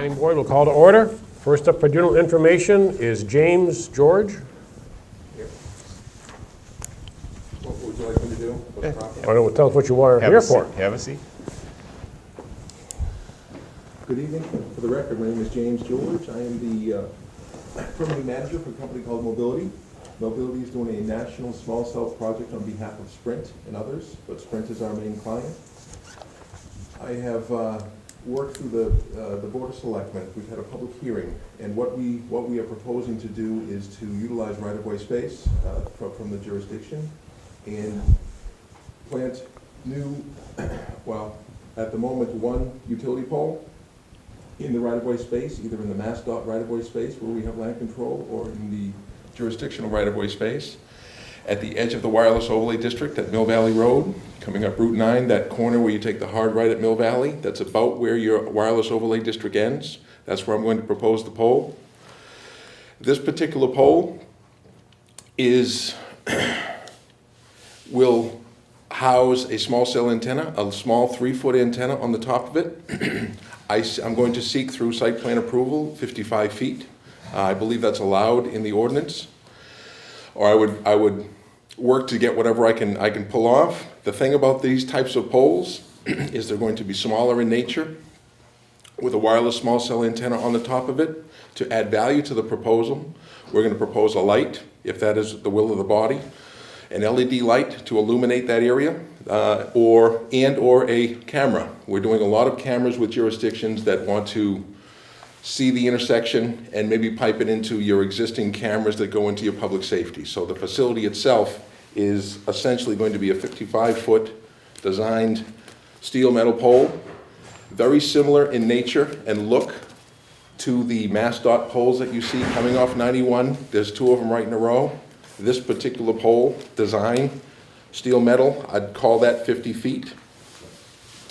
Planning Board will call to order. First up for general information is James George. What would you like me to do? What's proper? Why don't you tell us what you are here for? Have a seat. Good evening. For the record, my name is James George. I am the permitting manager for a company called Mobility. Mobility is doing a national small cells project on behalf of Sprint and others, but Sprint is our main client. I have worked through the Board of Selectmen. We've had a public hearing, and what we are proposing to do is to utilize right-of-way space from the jurisdiction and plant new, well, at the moment, one utility pole in the right-of-way space, either in the MassDOT right-of-way space where we have land control, or in the jurisdictional right-of-way space. At the edge of the wireless overlay district at Mill Valley Road, coming up Route 9, that corner where you take the hard right at Mill Valley, that's about where your wireless overlay district ends. That's where I'm going to propose the pole. This particular pole will house a small cell antenna, a small 3-foot antenna on the top of it. I'm going to seek through site plan approval 55 feet. I believe that's allowed in the ordinance. Or I would work to get whatever I can pull off. The thing about these types of poles is they're going to be smaller in nature with a wireless small cell antenna on the top of it. To add value to the proposal, we're going to propose a light, if that is the will of the body, an LED light to illuminate that area, or a camera. We're doing a lot of cameras with jurisdictions that want to see the intersection and maybe pipe it into your existing cameras that go into your public safety. So the facility itself is essentially going to be a 55-foot designed steel metal pole, very similar in nature and look to the MassDOT poles that you see coming off 91. There's two of them right in a row. This particular pole design, steel metal, I'd call that 50 feet.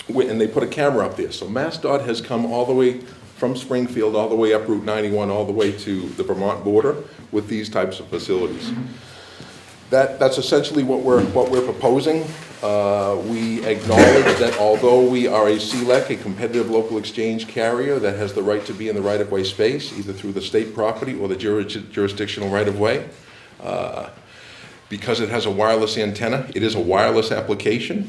And they put a camera up there. So MassDOT has come all the way from Springfield, all the way up Route 91, all the way to the Vermont border with these types of facilities. That's essentially what we're proposing. We acknowledge that although we are a CLEC, a competitive local exchange carrier that has the right to be in the right-of-way space, either through the state property or the jurisdictional right-of-way, because it has a wireless antenna, it is a wireless application.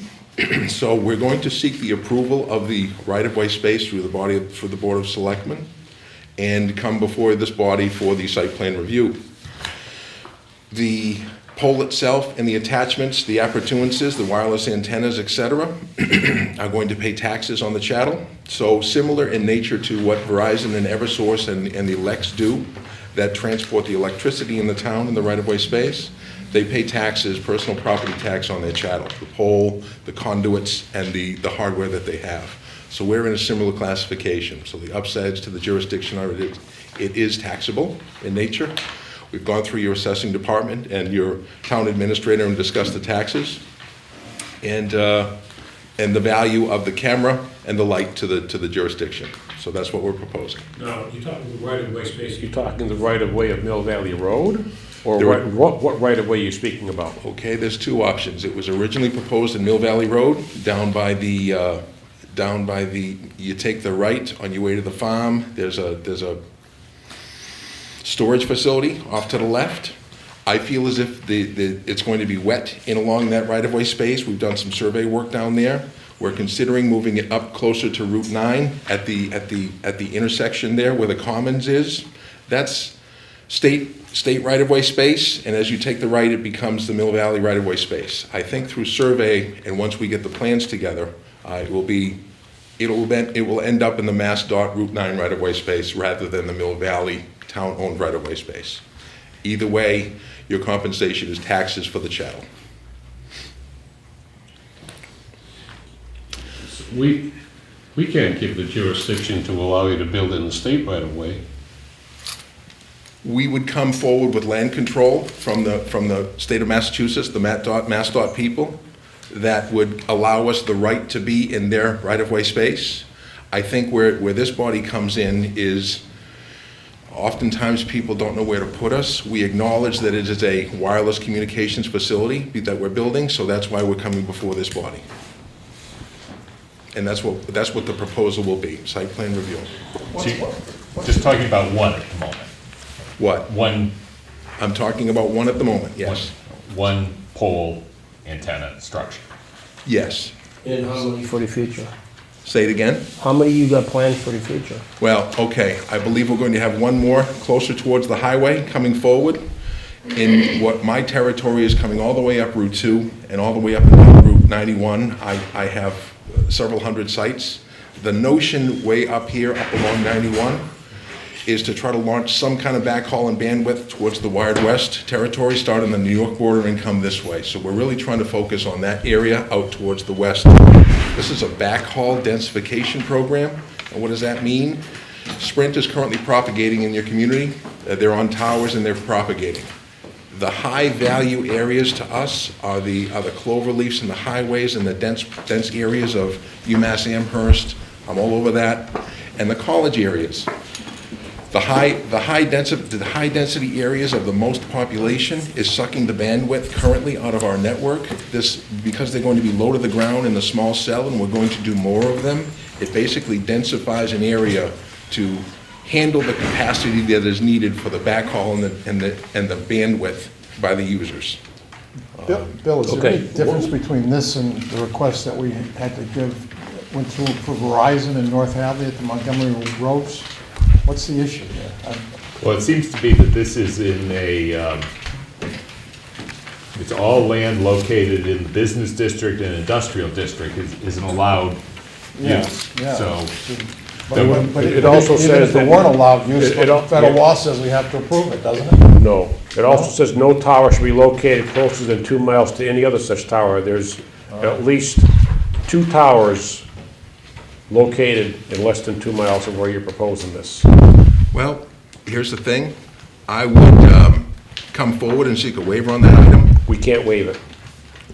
So we're going to seek the approval of the right-of-way space through the Board of Selectmen and come before this body for the site plan review. The pole itself and the attachments, the appurtenances, the wireless antennas, etc., are going to pay taxes on the chattel. So similar in nature to what Verizon and Eversource and the Lex do that transport the electricity in the town in the right-of-way space. They pay taxes, personal property tax on their chattel, the pole, the conduits, and the hardware that they have. So we're in a similar classification. So the upsides to the jurisdiction are it is taxable in nature. We've gone through your assessing department and your town administrator and discussed the taxes and the value of the camera and the light to the jurisdiction. So that's what we're proposing. Now, you're talking the right-of-way space, you're talking the right-of-way of Mill Valley Road? Or what right-of-way are you speaking about? Okay, there's two options. It was originally proposed in Mill Valley Road, down by the, you take the right on your way to the farm, there's a storage facility off to the left. I feel as if it's going to be wet in along that right-of-way space. We've done some survey work down there. We're considering moving it up closer to Route 9 at the intersection there where the Commons is. That's state right-of-way space, and as you take the right, it becomes the Mill Valley right-of-way space. I think through survey, and once we get the plans together, it will end up in the MassDOT Route 9 right-of-way space rather than the Mill Valley town-owned right-of-way space. Either way, your compensation is taxes for the chattel. We can't give the jurisdiction to allow you to build in the state right-of-way. We would come forward with land control from the state of Massachusetts, the MassDOT people, that would allow us the right to be in their right-of-way space. I think where this body comes in is oftentimes people don't know where to put us. We acknowledge that it is a wireless communications facility that we're building, so that's why we're coming before this body. And that's what the proposal will be, site plan review. So just talking about one at the moment. What? One I'm talking about one at the moment, yes. one pole antenna structure. Yes. And how many for the future? Say it again? How many you got planned for the future? Well, okay, I believe we're going to have one more closer towards the highway coming forward. In what my territory is coming all the way up Route 2 and all the way up and down Route 91, I have several hundred sites. The notion way up here, up along 91, is to try to launch some kind of backhaul and bandwidth towards the Wired West territory, start on the New York border and come this way. So we're really trying to focus on that area out towards the west. This is a backhaul densification program. And what does that mean? Sprint is currently propagating in your community. They're on towers and they're propagating. The high-value areas to us are the cloverleafs and the highways and the dense areas of UMass Amherst. I'm all over that. And the college areas. The high density areas of the most population is sucking the bandwidth currently out of our network. This, because they're going to be low to the ground in the small cell and we're going to do more of them, it basically densifies an area to handle the capacity that is needed for the backhaul and the bandwidth by the users. Bill, is there any Okay. difference between this and the request that we had to went through for Verizon in North Hadley at the Montgomery Roads? What's the issue there? Well, it seems to be that this is in a, it's all land located in the business district and industrial district isn't allowed use. Yeah. So, But It also says even if that- it weren't allowed use, it al- federal yeah. law says we have to approve it, doesn't it? No. It also says no tower should be located closer than 2 miles to any other such tower. There's at least 2 towers located in less than 2 miles of where you're proposing this. Well, here's the thing. I would come forward and seek a waiver on that item. We can't waive it.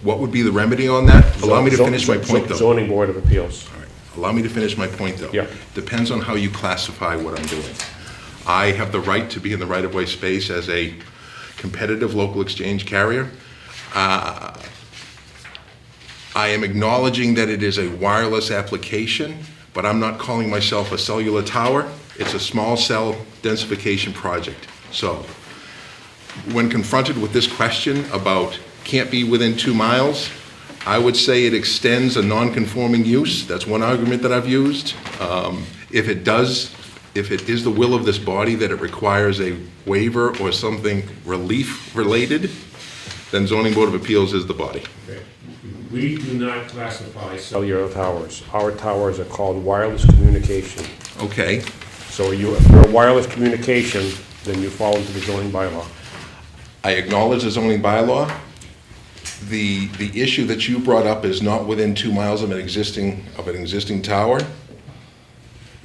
What would be the remedy on that? Allow me to finish my point, though. Zoning Board of Appeals. All right. Allow me to finish my point, though. Yeah. Depends on how you classify what I'm doing. I have the right to be in the right-of-way space as a competitive local exchange carrier. I am acknowledging that it is a wireless application, but I'm not calling myself a cellular tower. It's a small cell densification project. So when confronted with this question about can't be within 2 miles, I would say it extends a non-conforming use. That's one argument that I've used. If it is the will of this body that it requires a waiver or something relief-related, then Zoning Board of Appeals is the body. We do not classify cellular towers. Our towers are called wireless communication. Okay, So if you're a wireless communication, then you fall into the zoning bylaw. I acknowledge the zoning bylaw. The issue that you brought up is not within 2 miles of an existing tower.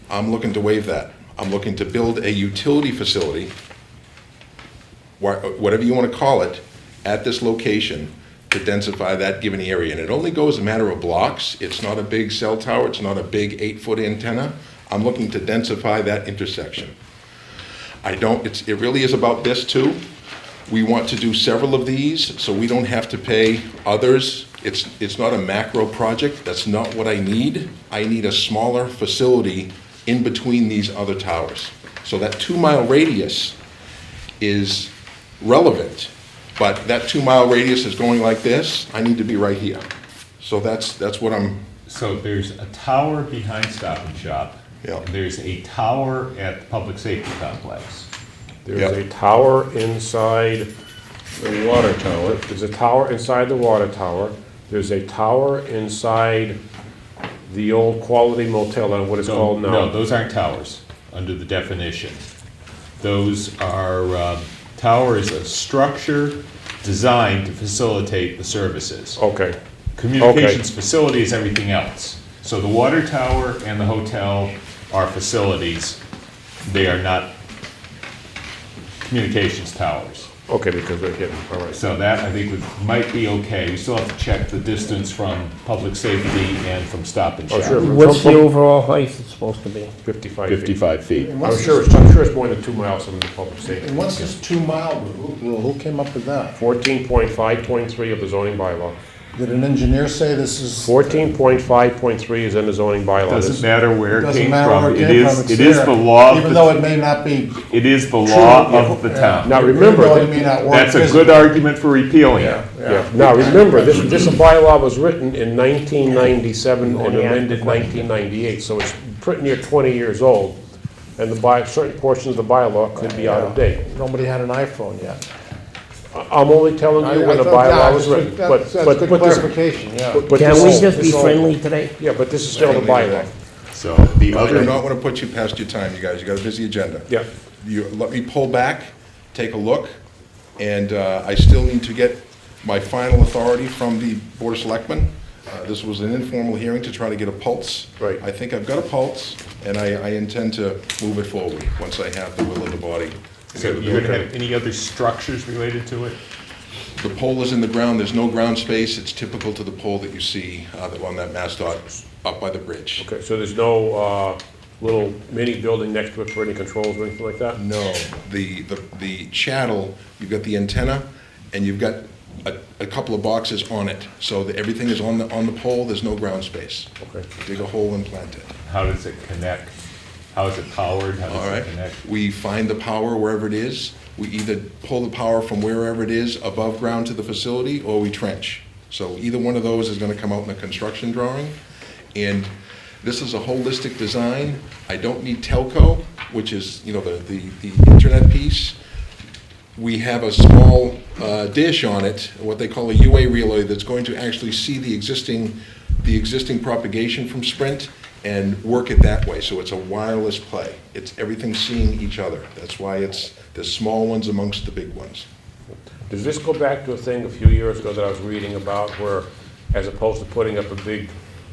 I'm looking to waive that. I'm looking to build a utility facility, whatever you want to call it, at this location to densify that given area. And it only goes a matter of blocks. It's not a big cell tower. It's not a big 8-foot antenna. I'm looking to densify that intersection. It really is about this too. We want to do several of these so we don't have to pay others. It's not a macro project. That's not what I need. I need a smaller facility in between these other towers. So that 2-mile radius is relevant, but that 2-mile radius is going like this. I need to be right here. So that's what I'm, so there's a tower behind Stop and Shop. Yeah. And there's a tower at the Public Safety Complex. There's Yep. a tower inside the water tower. There's a tower inside the water tower. There's a tower inside the old Quality Motel, and what it's called now. No, those aren't towers, under the definition. Those are, tower is a structure designed to facilitate the services. Okay, Communications facility is everything else. So the water tower and the hotel are facilities. They are not communications towers. okay, because they're hidden, all right. So that, I think, might be okay. We still have to check the distance from public safety and from Stop and Shop. Oh, sure. What's the overall height it's supposed to be? 55 feet. 55 feet. And I'm what's sure this- it's more than 2 miles from the public safety. And what's this 2-mile rule? Who came up with that? 14.5.3 of the zoning bylaw. Did an engineer say this is? 14.5.3 is in the zoning bylaw. Doesn't matter where it Doesn't came matter from. where it It came is, from, it's it is there. the law Even of though it the, may not be it is the law true, of the yeah. town. Now, Even remember, though it may not work That's a physically. good argument for repealing it. Yeah, now remember, this bylaw was written in 1997 and amended 1998, so it's pretty near 20 years old. And certain portions of the bylaw could be out of date. Nobody had an iPhone yet. I'm only telling you when the bylaw was written, but That's good this, clarification, yeah. but Can this we is- just be this is- friendly today? Yeah, but this is still the bylaw. So the I do other, not want to put you past your time, you guys, you got a busy agenda. Yeah. You, let me pull back, take a look, and I still need to get my final authority from the Board of Selectmen. This was an informal hearing to try to get a pulse. Right. I think I've got a pulse, and I intend to move it forward once I have the will of the body. so you're gonna have any other structures related to it? The pole is in the ground, there's no ground space, it's typical to the pole that you see on that MassDOT up by the bridge. Okay, so there's no little mini building next to it for any controls or anything like that? No, the chattel, you've got the antenna, and you've got a couple of boxes on it, so that everything is on the pole, there's no ground space. Okay. Dig a hole and plant it. How does it connect? How is it powered? How All does it right? connect? We find the power wherever it is. We either pull the power from wherever it is above ground to the facility, or we trench. So either one of those is gonna come out in a construction drawing. And this is a holistic design. I don't need telco, which is, the internet piece. We have a small dish on it, what they call a UA relay, that's going to actually see the existing propagation from Sprint and work it that way. So it's a wireless play. It's everything seeing each other. That's why the small ones amongst the big ones. Does this go back to a thing a few years ago that I was reading about where, as opposed to putting up a big,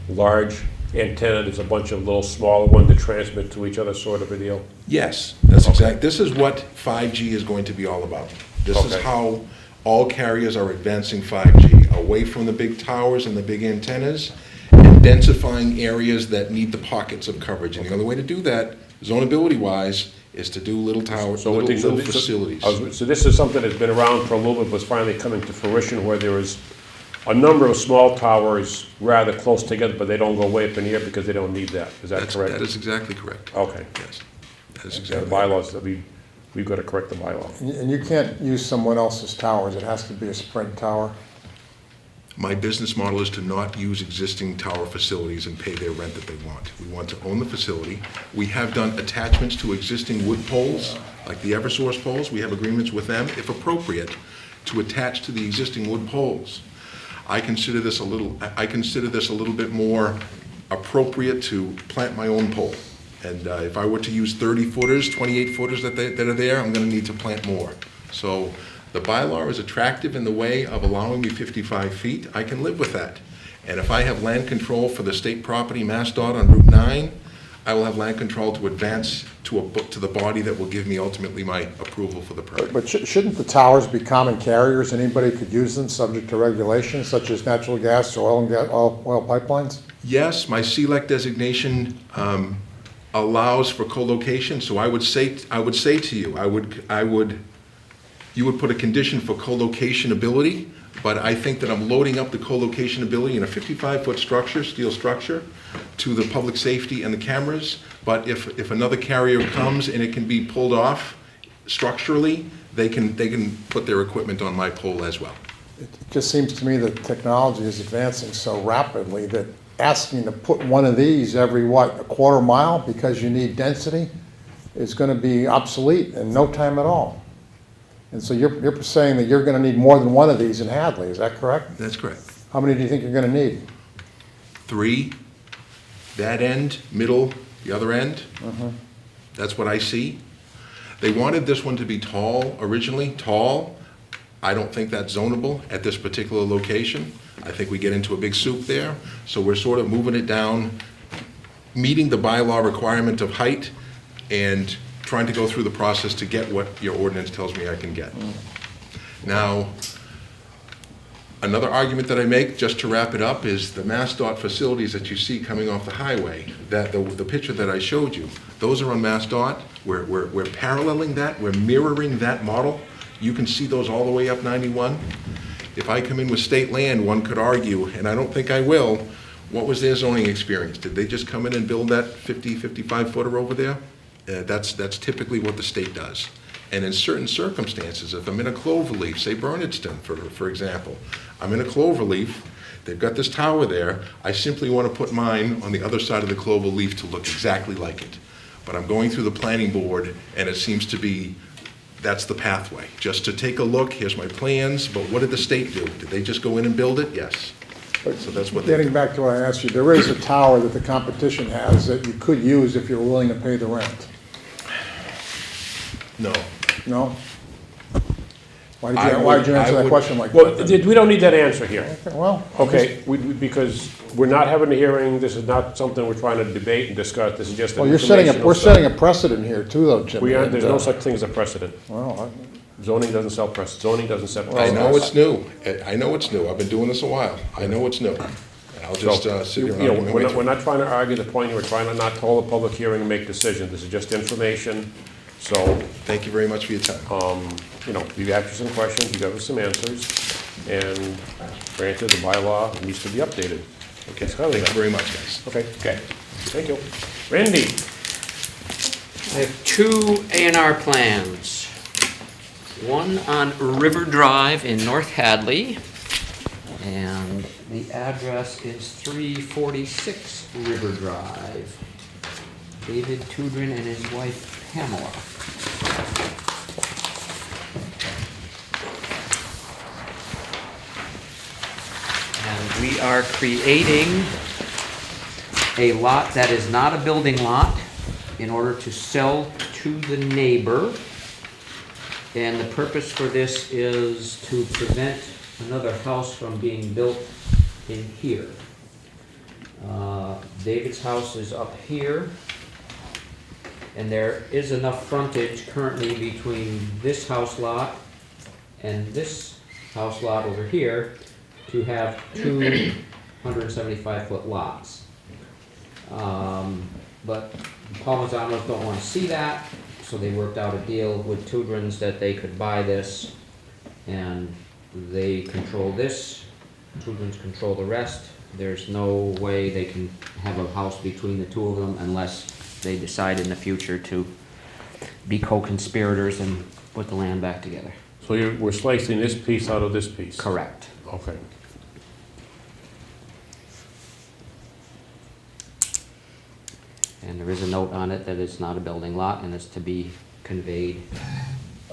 large antenna, there's a bunch of little smaller ones that transmit to each other, sort of a deal? Yes, that's exact. This is what 5G is going to be all about. This is Okay. how all carriers are advancing 5G, away from the big towers and the big antennas, and densifying areas that need the pockets of coverage. And the only way to do that, zonability-wise, is to do little towers, So what they- little so- facilities. So this is something that's been around for a little bit, was finally coming to fruition, where there is a number of small towers rather close together, but they don't go way up in the air because they don't need that. Is that correct? That is exactly correct. Okay. Yes, that is The exactly. bylaws, that we've got to correct the bylaw. And you can't use someone else's towers, it has to be a Sprint tower. My business model is to not use existing tower facilities and pay their rent that they want. We want to own the facility. We have done attachments to existing wood poles, like the Eversource poles. We have agreements with them, if appropriate, to attach to the existing wood poles. I consider this a little bit more appropriate to plant my own pole. And if I were to use 30-footers, 28-footers that are there, I'm gonna need to plant more. So the bylaw is attractive in the way of allowing me 55 feet. I can live with that. And if I have land control for the state property, MassDOT on Route 9, I will have land control to advance to the body that will give me ultimately my approval for the permit. But shouldn't the towers be common carriers? Anybody could use them, subject to regulations such as natural gas, oil pipelines? Yes, my CLEC designation allows for co-location, so I would say to you, you would put a condition for co-location ability, but I think that I'm loading up the co-location ability in a 55-foot structure, steel structure, to the public safety and the cameras. But if another carrier comes and it can be pulled off structurally, they can put their equipment on my pole as well. It just seems to me that technology is advancing so rapidly that asking to put one of these every, a quarter mile because you need density is gonna be obsolete in no time at all. And so you're saying that you're gonna need more than one of these in Hadley, is that correct? That's correct. How many do you think you're gonna need? 3, that end, middle, the other end. That's what I see. They wanted this one to be tall originally, tall. I don't think that's zonable at this particular location. I think we get into a big soup there, so we're sort of moving it down, meeting the bylaw requirement of height, and trying to go through the process to get what your ordinance tells me I can get. Now, another argument that I make, just to wrap it up, is the MassDOT facilities that you see coming off the highway, that the picture that I showed you, those are on MassDOT. We're paralleling that, we're mirroring that model. You can see those all the way up 91. if I come in with state land, one could argue, and I don't think I will, what was their zoning experience? Did they just come in and build that 50, 55 footer over there? That's typically what the state does. And in certain circumstances, if I'm in a cloverleaf, say Bernardston, for example, I'm in a cloverleaf, they've got this tower there, I simply want to put mine on the other side of the cloverleaf to look exactly like it. But I'm going through the planning board, and it seems to be, that's the pathway. Just to take a look, here's my plans, but what did the state do? Did they just go in and build it? Yes. So that's what they Getting did. back to what I asked you, there is a tower that the competition has that you could use if you're willing to pay the rent. No. No? Why I did you would- answer I that would- question like Well, that? we don't need that answer here. Okay, well, Okay, because we're not having a hearing, this is not something we're trying to debate and discuss, this is just an well, we're informational setting stuff. a precedent here too, though, Jimmy. We are, and, there's no such thing as a precedent. Well, Zoning doesn't sell precedent, zoning doesn't set I precedent. know it's new. I know it's new. I've been doing this a while. I know it's new. I'll just sit here and argue my way We're through. not trying to argue the point, we're trying to not hold a public hearing and make decisions, this is just information. So, Thank you very much for your time. you ask us some questions, you give us some answers, and granted, the bylaw needs to be updated. Okay, thank you very much, guys. Okay, thank you. Randy? I have two A&R plans. One on River Drive in North Hadley, and the address is 346 River Drive. David Tudrin and his wife Pamela. And we are creating a lot that is not a building lot in order to sell to the neighbor. And the purpose for this is to prevent another house from being built in here. David's house is up here, and there is enough frontage currently between this house lot and this house lot over here to have two 175-foot lots. But Palmazanos don't want to see that, so they worked out a deal with Tudrins that they could buy this, and they control this, Tudrins control the rest. There's no way they can have a house between the two of them unless they decide in the future to be co-conspirators and put the land back together. So we're slicing this piece out of this piece? Correct. Okay. And there is a note on it that it's not a building lot and it's to be conveyed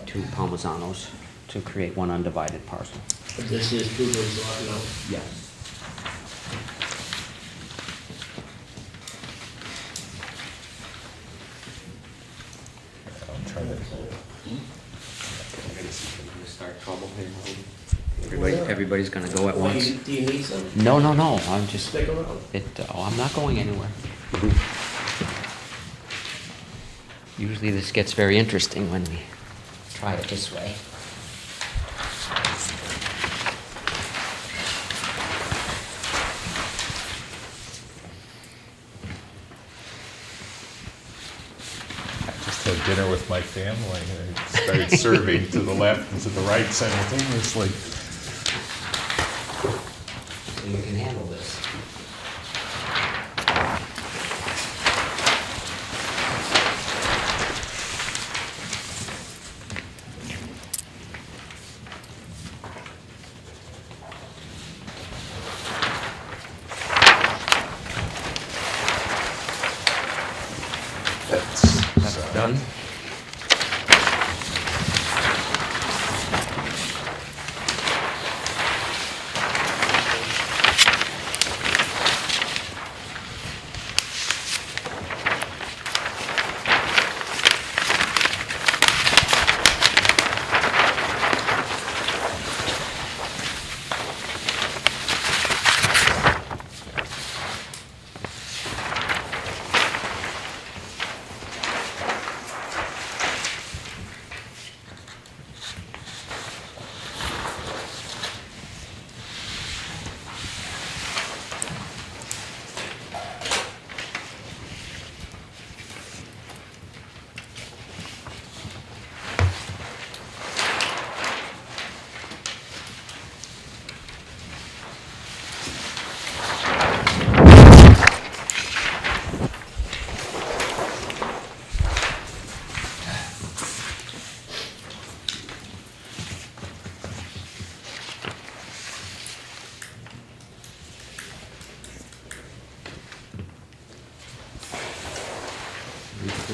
to Palmazanos to create one undivided parcel. This is Google's lot now. Yes. I'll try to. Start trouble here. Everybody's gonna go at once. Do you need some? No, I'm just, Stick around. I'm not going anywhere. Usually this gets very interesting when we try it this way. I just had dinner with my family, and I started serving to the left and to the right simultaneously. So you can handle this. That's done.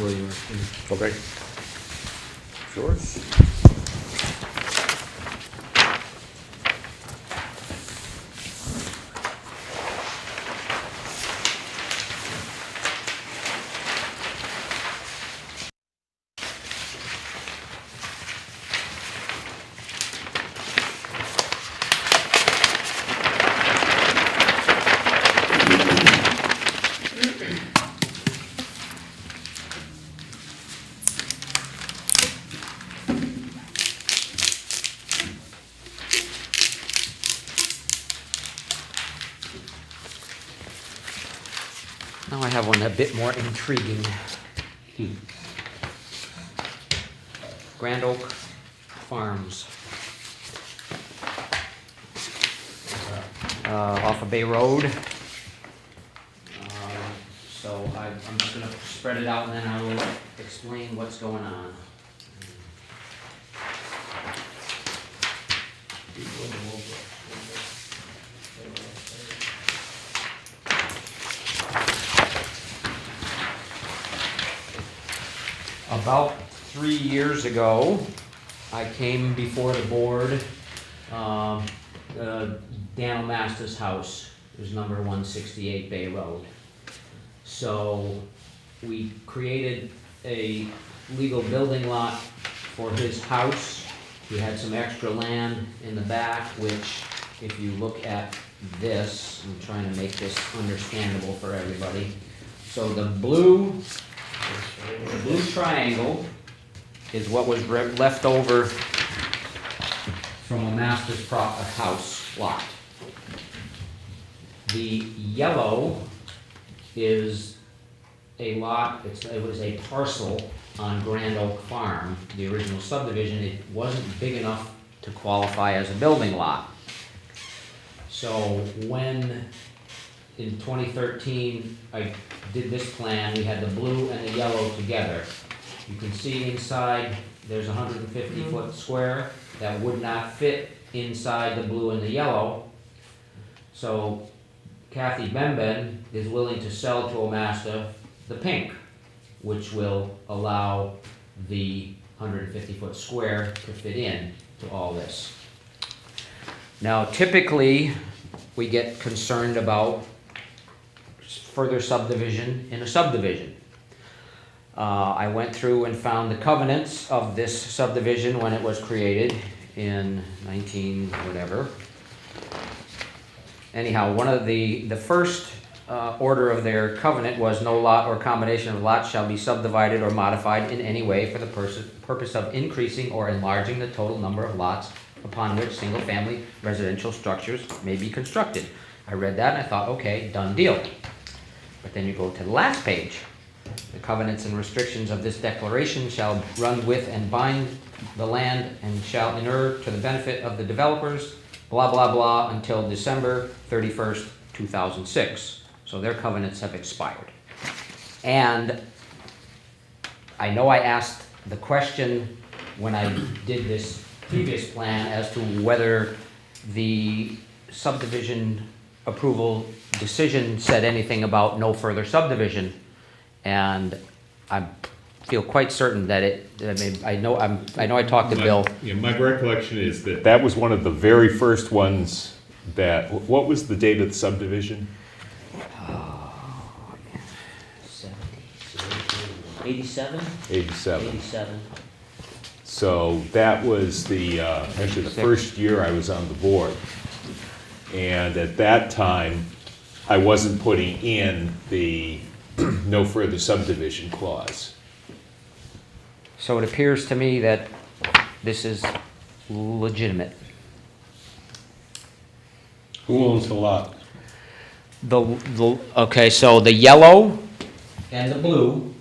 where you were. Okay. Yours? Now I have one a bit more intriguing. Grand Oak Farms. Off of Bay Road. So I'm just gonna spread it out and then I will explain what's going on. About 3 years ago, I came before the board, Dan O'Master's house. It was number 168 Bay Road. So we created a legal building lot for his house. He had some extra land in the back, which if you look at this, I'm trying to make this understandable for everybody. So the blue triangle is what was left over from a master's house lot. The yellow is a lot, it was a parcel on Grand Oak Farm, the original subdivision. It wasn't big enough to qualify as a building lot. So when in 2013, I did this plan, we had the blue and the yellow together. You can see inside, there's 150-foot square that would not fit inside the blue and the yellow. So Kathy Benben is willing to sell to Omasta the pink, which will allow the 150-foot square to fit in to all this. Now, typically, we get concerned about further subdivision in a subdivision. I went through and found the covenants of this subdivision when it was created in 19 whatever. Anyhow, one of the first order of their covenant was no lot or combination of lots shall be subdivided or modified in any way for the purpose of increasing or enlarging the total number of lots upon which single-family residential structures may be constructed. I read that and I thought, okay, done deal. But then you go to the last page. The covenants and restrictions of this declaration shall run with and bind the land and shall inure to the benefit of the developers, blah, blah, blah, until December 31st, 2006. So their covenants have expired. And I know I asked the question when I did this previous plan as to whether the subdivision approval decision said anything about no further subdivision. And I feel quite certain that I know I talked to Bill. Yeah, my recollection is that that was one of the very first ones that, what was the date of the subdivision? 87? 87. 87. So that was actually the first year I was on the board. And at that time, I wasn't putting in the no further subdivision clause. So it appears to me that this is legitimate. Who owns the lot? Okay, so the yellow and the blue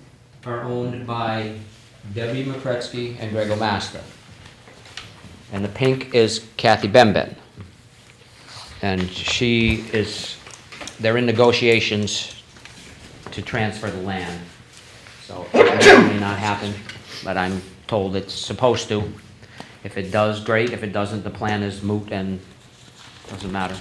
are owned by Debbie McCretsky and Greg O'Master. And the pink is Kathy Benben. And they're in negotiations to transfer the land. So it may or may not happen, but I'm told it's supposed to. If it does, great. If it doesn't, the plan is moot and doesn't matter.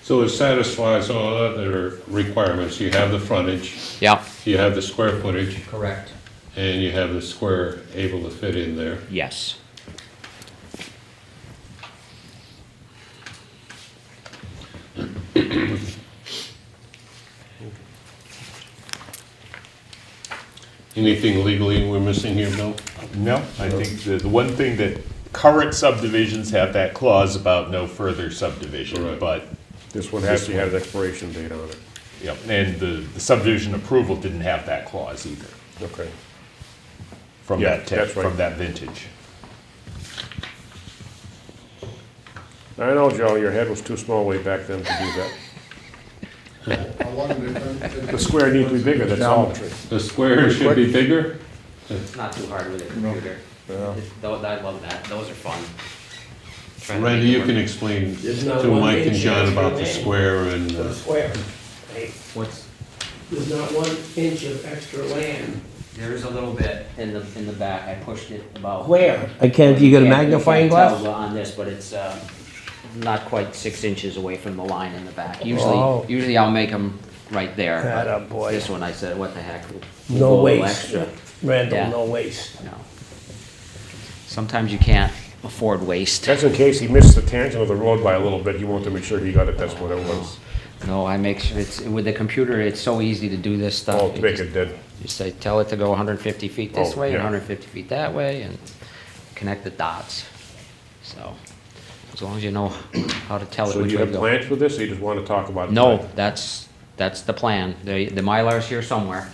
So it satisfies all other requirements. You have the frontage, Yeah, you have the square footage, correct. and you have the square able to fit in there. Yes. Anything legally we're missing here, Bill? No, I think the one thing that current subdivisions have that clause about no further subdivision, Right. but, This one has to have an expiration date on it. yeah, and the subdivision approval didn't have that clause either, Okay. from Yeah, that, that's right. from that vintage. I know, Joe, your head was too small way back then to do that. The square needs to be bigger, that's all. Geometry. The square should be bigger? It's not too hard with a computer. Yeah. I love that, those are fun. Trying to Randy, make it you work. can explain There's not to one Mike and inch John extra about the land. square and, For the square. Hey, What's, there's not 1 inch of extra land. there is a little bit in the back, I pushed it about. Where? I can't, you got a You magnifying can't tell glass? On this, but it's, not quite 6 inches away from the line in the back. Oh. Usually I'll make them right there. but Atta boy. This one I said, what the heck? we'll No go a little waste. extra. Randall, Yeah. no waste. No. Sometimes you can't afford waste. That's in case he missed the tangent of the road by a little bit, you want to make sure he got it, that's what it was. No, I make sure it's, with the computer, it's so easy to do this stuff. Oh, to make it dead. You say, tell it to go 150 feet this Oh, way, yeah. 150 feet that way, and connect the dots. So, as long as you know how to tell it So which you way to have go. plans for this, or you just want to talk about it? No, tonight? that's the plan. The Mylar's here somewhere.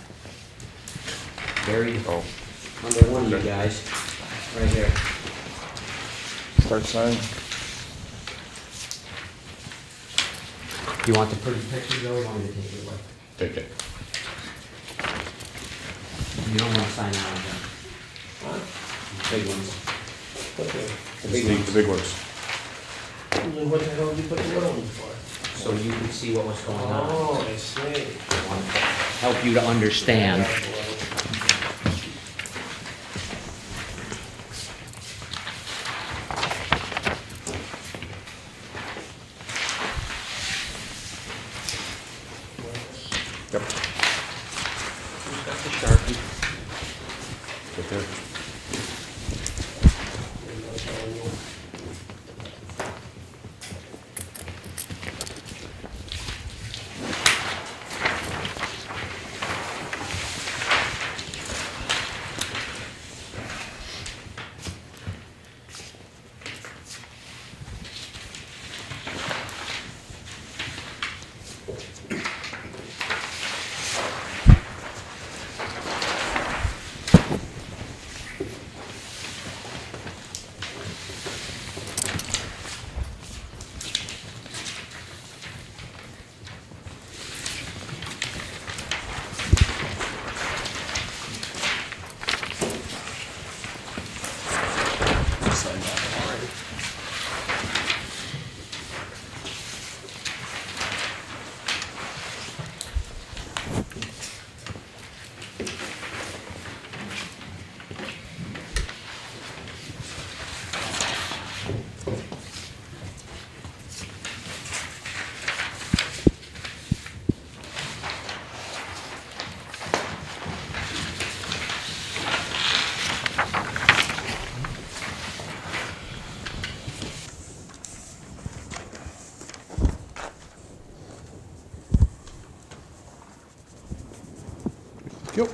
Buried Oh, under one of you guys, right here. Start signing. Do you want the pretty picture, Joe, or you want me to take it away? take it. You don't want to sign out of them. Big ones. Okay. The the big ones. big ones. Then what the hell did you put the little ones for? So you can see what was going on. Oh, I see. I want to help you to understand. Yep. Who's got the Sharpie? Right there. Yep.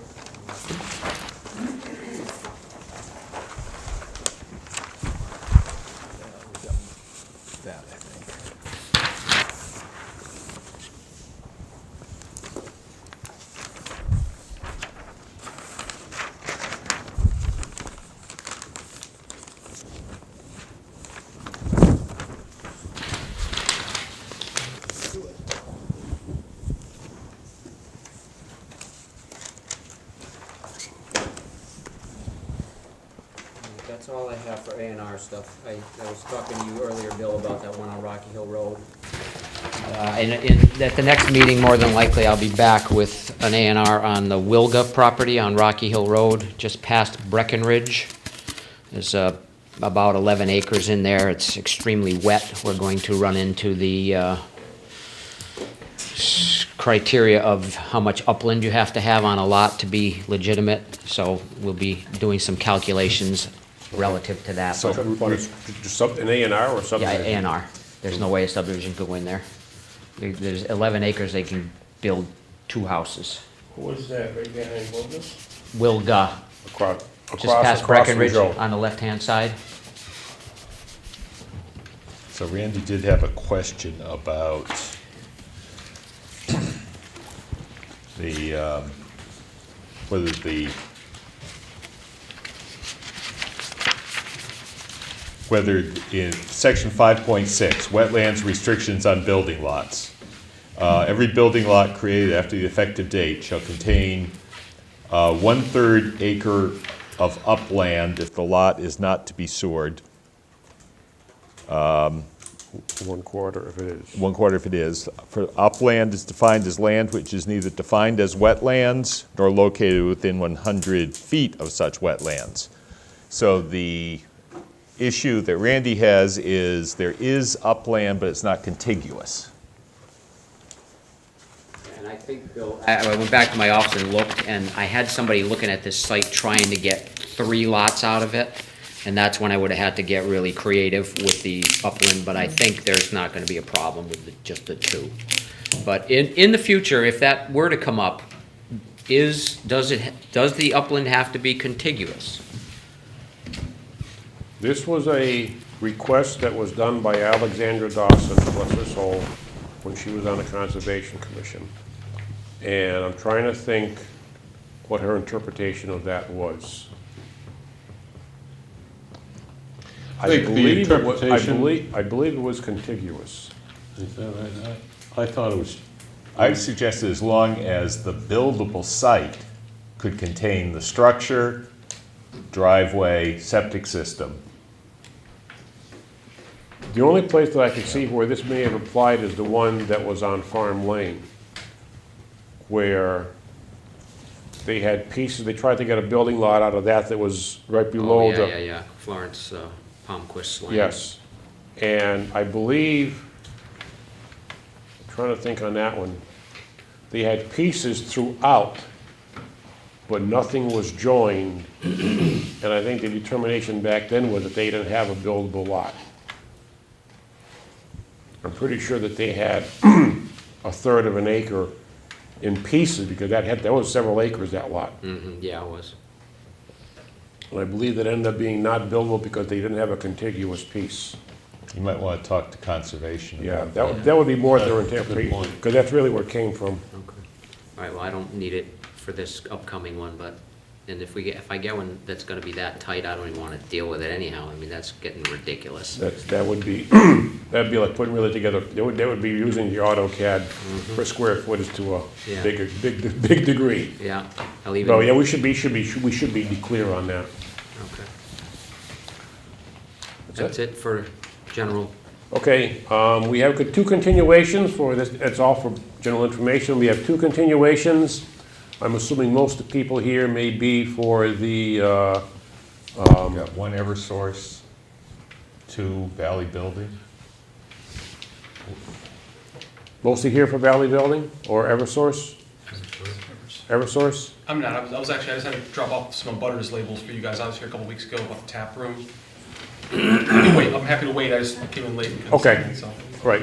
That's all I have for A&R stuff. I was talking to you earlier, Bill, about that one on Rocky Hill Road. At the next meeting, more than likely, I'll be back with an A&R on the Wilga property on Rocky Hill Road, just past Breckenridge. There's about 11 acres in there. It's extremely wet. We're going to run into the criteria of how much upland you have to have on a lot to be legitimate, so we'll be doing some calculations relative to that. So- But it's just an A&R or something? Yeah, A&R. There's no way a subdivision could win there. There's 11 acres, they can build 2 houses. What's that, right behind Wilderness? Wilga, Across, just across, past across from Breckenridge Joe. on the left-hand side. So Randy did have a question about the, whether in section 5.6, wetlands restrictions on building lots. Every building lot created after the effective date shall contain 1/3 acre of upland if the lot is not to be sewered. 1/4 if it is. 1/4 if it is. For upland is defined as land which is neither defined as wetlands nor located within 100 feet of such wetlands. So the issue that Randy has is there is upland, but it's not contiguous. And I think, Bill, I went back to my office and looked, and I had somebody looking at this site trying to get 3 lots out of it. And that's when I would have had to get really creative with the upland, but I think there's not gonna be a problem with just the 2. But in the future, if that were to come up, does the upland have to be contiguous? This was a request that was done by Alexandra Dawson, bless her soul, when she was on the Conservation Commission. And I'm trying to think what her interpretation of that was. I think the believe it wa- interpretation- I believe it was contiguous. Is that right? I thought it was, I suggested as long as the buildable site could contain the structure, driveway, septic system. The only place that I could see where this may have applied is the one that was on Farm Lane, where they had pieces, they tried to get a building lot out of that was right below the. Yeah, Florence, Palmquist Lane. Yes, and I believe, I'm trying to think on that one, they had pieces throughout, but nothing was joined. And I think the determination back then was that they didn't have a buildable lot. I'm pretty sure that they had 1/3 of an acre in pieces, because that was several acres, that lot. Yeah, it was. And I believe that ended up being not buildable because they didn't have a contiguous piece. You might want to talk to conservation Yeah, about that would be more their That's a good interpretation, point. because that's really where it came from. Okay. All right, well, I don't need it for this upcoming one, but, and if I get one that's gonna be that tight, I don't even wanna deal with it anyhow. I mean, that's getting ridiculous. That would be, that'd be like putting really together, they would be using the AutoCAD for square footage to a Yeah. big degree. Yeah, I'll even. So, yeah, we should be clear on that. Okay. That's it for general. Okay, we have 2 continuations for this, that's all for general information. We have 2 continuations. I'm assuming most of the people here may be for the, We've got 1 Eversource, 2 Valley Building. mostly here for Valley Building or Eversource? Eversource? I'm not, I was actually, I just had to drop off some butters labels for you guys. I was here a couple weeks ago about the tap room. You can wait, I'm happy to wait, I just came in late. and couldn't Okay. see it, so. Right.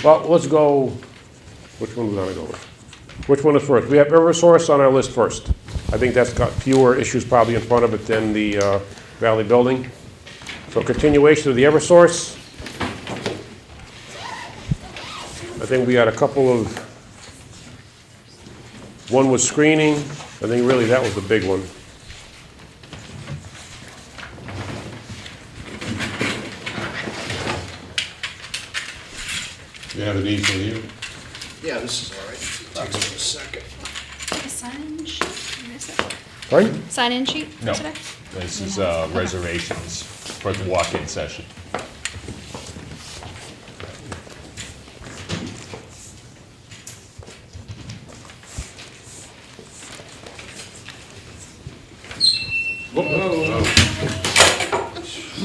Well, let's go, which one do we want to go with? Which one is first? We have Eversource on our list first. I think that's got fewer issues probably in front of it than the Valley Building. So continuation of the Eversource. I think we had a couple of, one was screening. I think really that was the big one. you have an easel here? Yeah, this is all right. Takes us a second. A sign-in sheet? What is it? Pardon? Sign-in sheet No. for today? This is reservations for the walk-in session.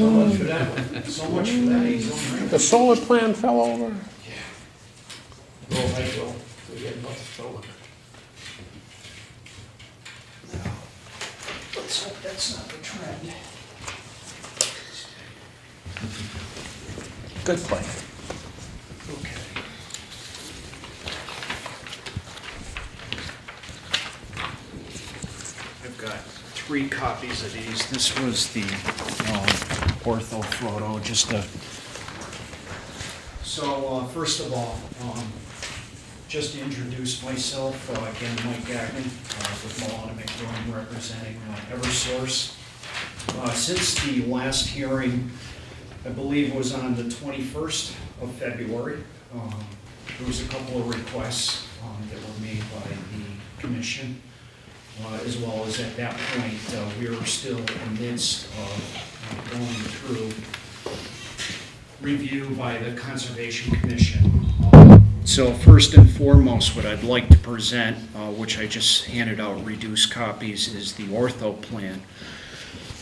So much for that, so much for that A-zone, right? The solar plan fell over? Oh, I will, forget about the solar. Let's hope that's not the trend. Good plan. Okay. I've got 3 copies of these. This was the ortho photo, just a... So, first of all, just to introduce myself, again, Mike Gagnon, with Mullen and McDormand, representing Eversource. Since the last hearing, I believe was on the 21st of February, there was a couple of requests that were made by the commission, as well as at that point, we were still in the midst of going through review by the Conservation Commission. So first and foremost, what I'd like to present, which I just handed out reduced copies, is the ortho plan.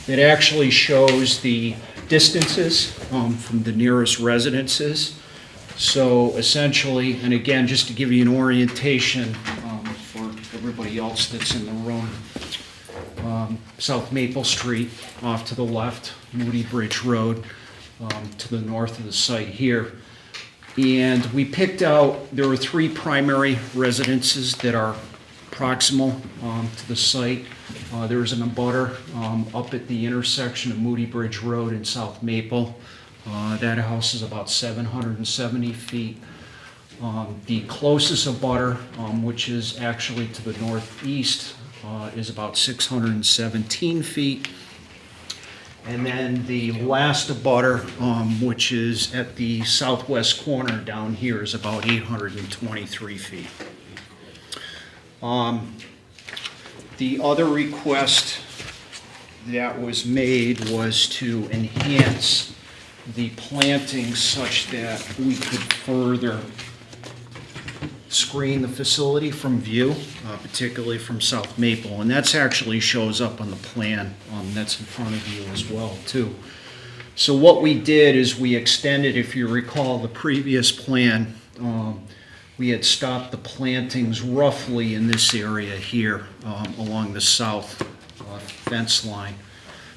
It actually shows the distances from the nearest residences. So essentially, and again, just to give you an orientation for everybody else that's in the room, South Maple Street off to the left, Moody Bridge Road to the north of the site here. And we picked out, there were 3 primary residences that are proximal to the site. There's an abutter up at the intersection of Moody Bridge Road and South Maple. That house is about 770 feet. The closest abutter, which is actually to the northeast, is about 617 feet. And then the last abutter, which is at the southwest corner down here, is about 823 feet. The other request that was made was to enhance the plantings such that we could further screen the facility from view, particularly from South Maple. And that's actually shows up on the plan that's in front of you as well, too. So what we did is we extended, if you recall the previous plan, we had stopped the plantings roughly in this area here along the south fence line.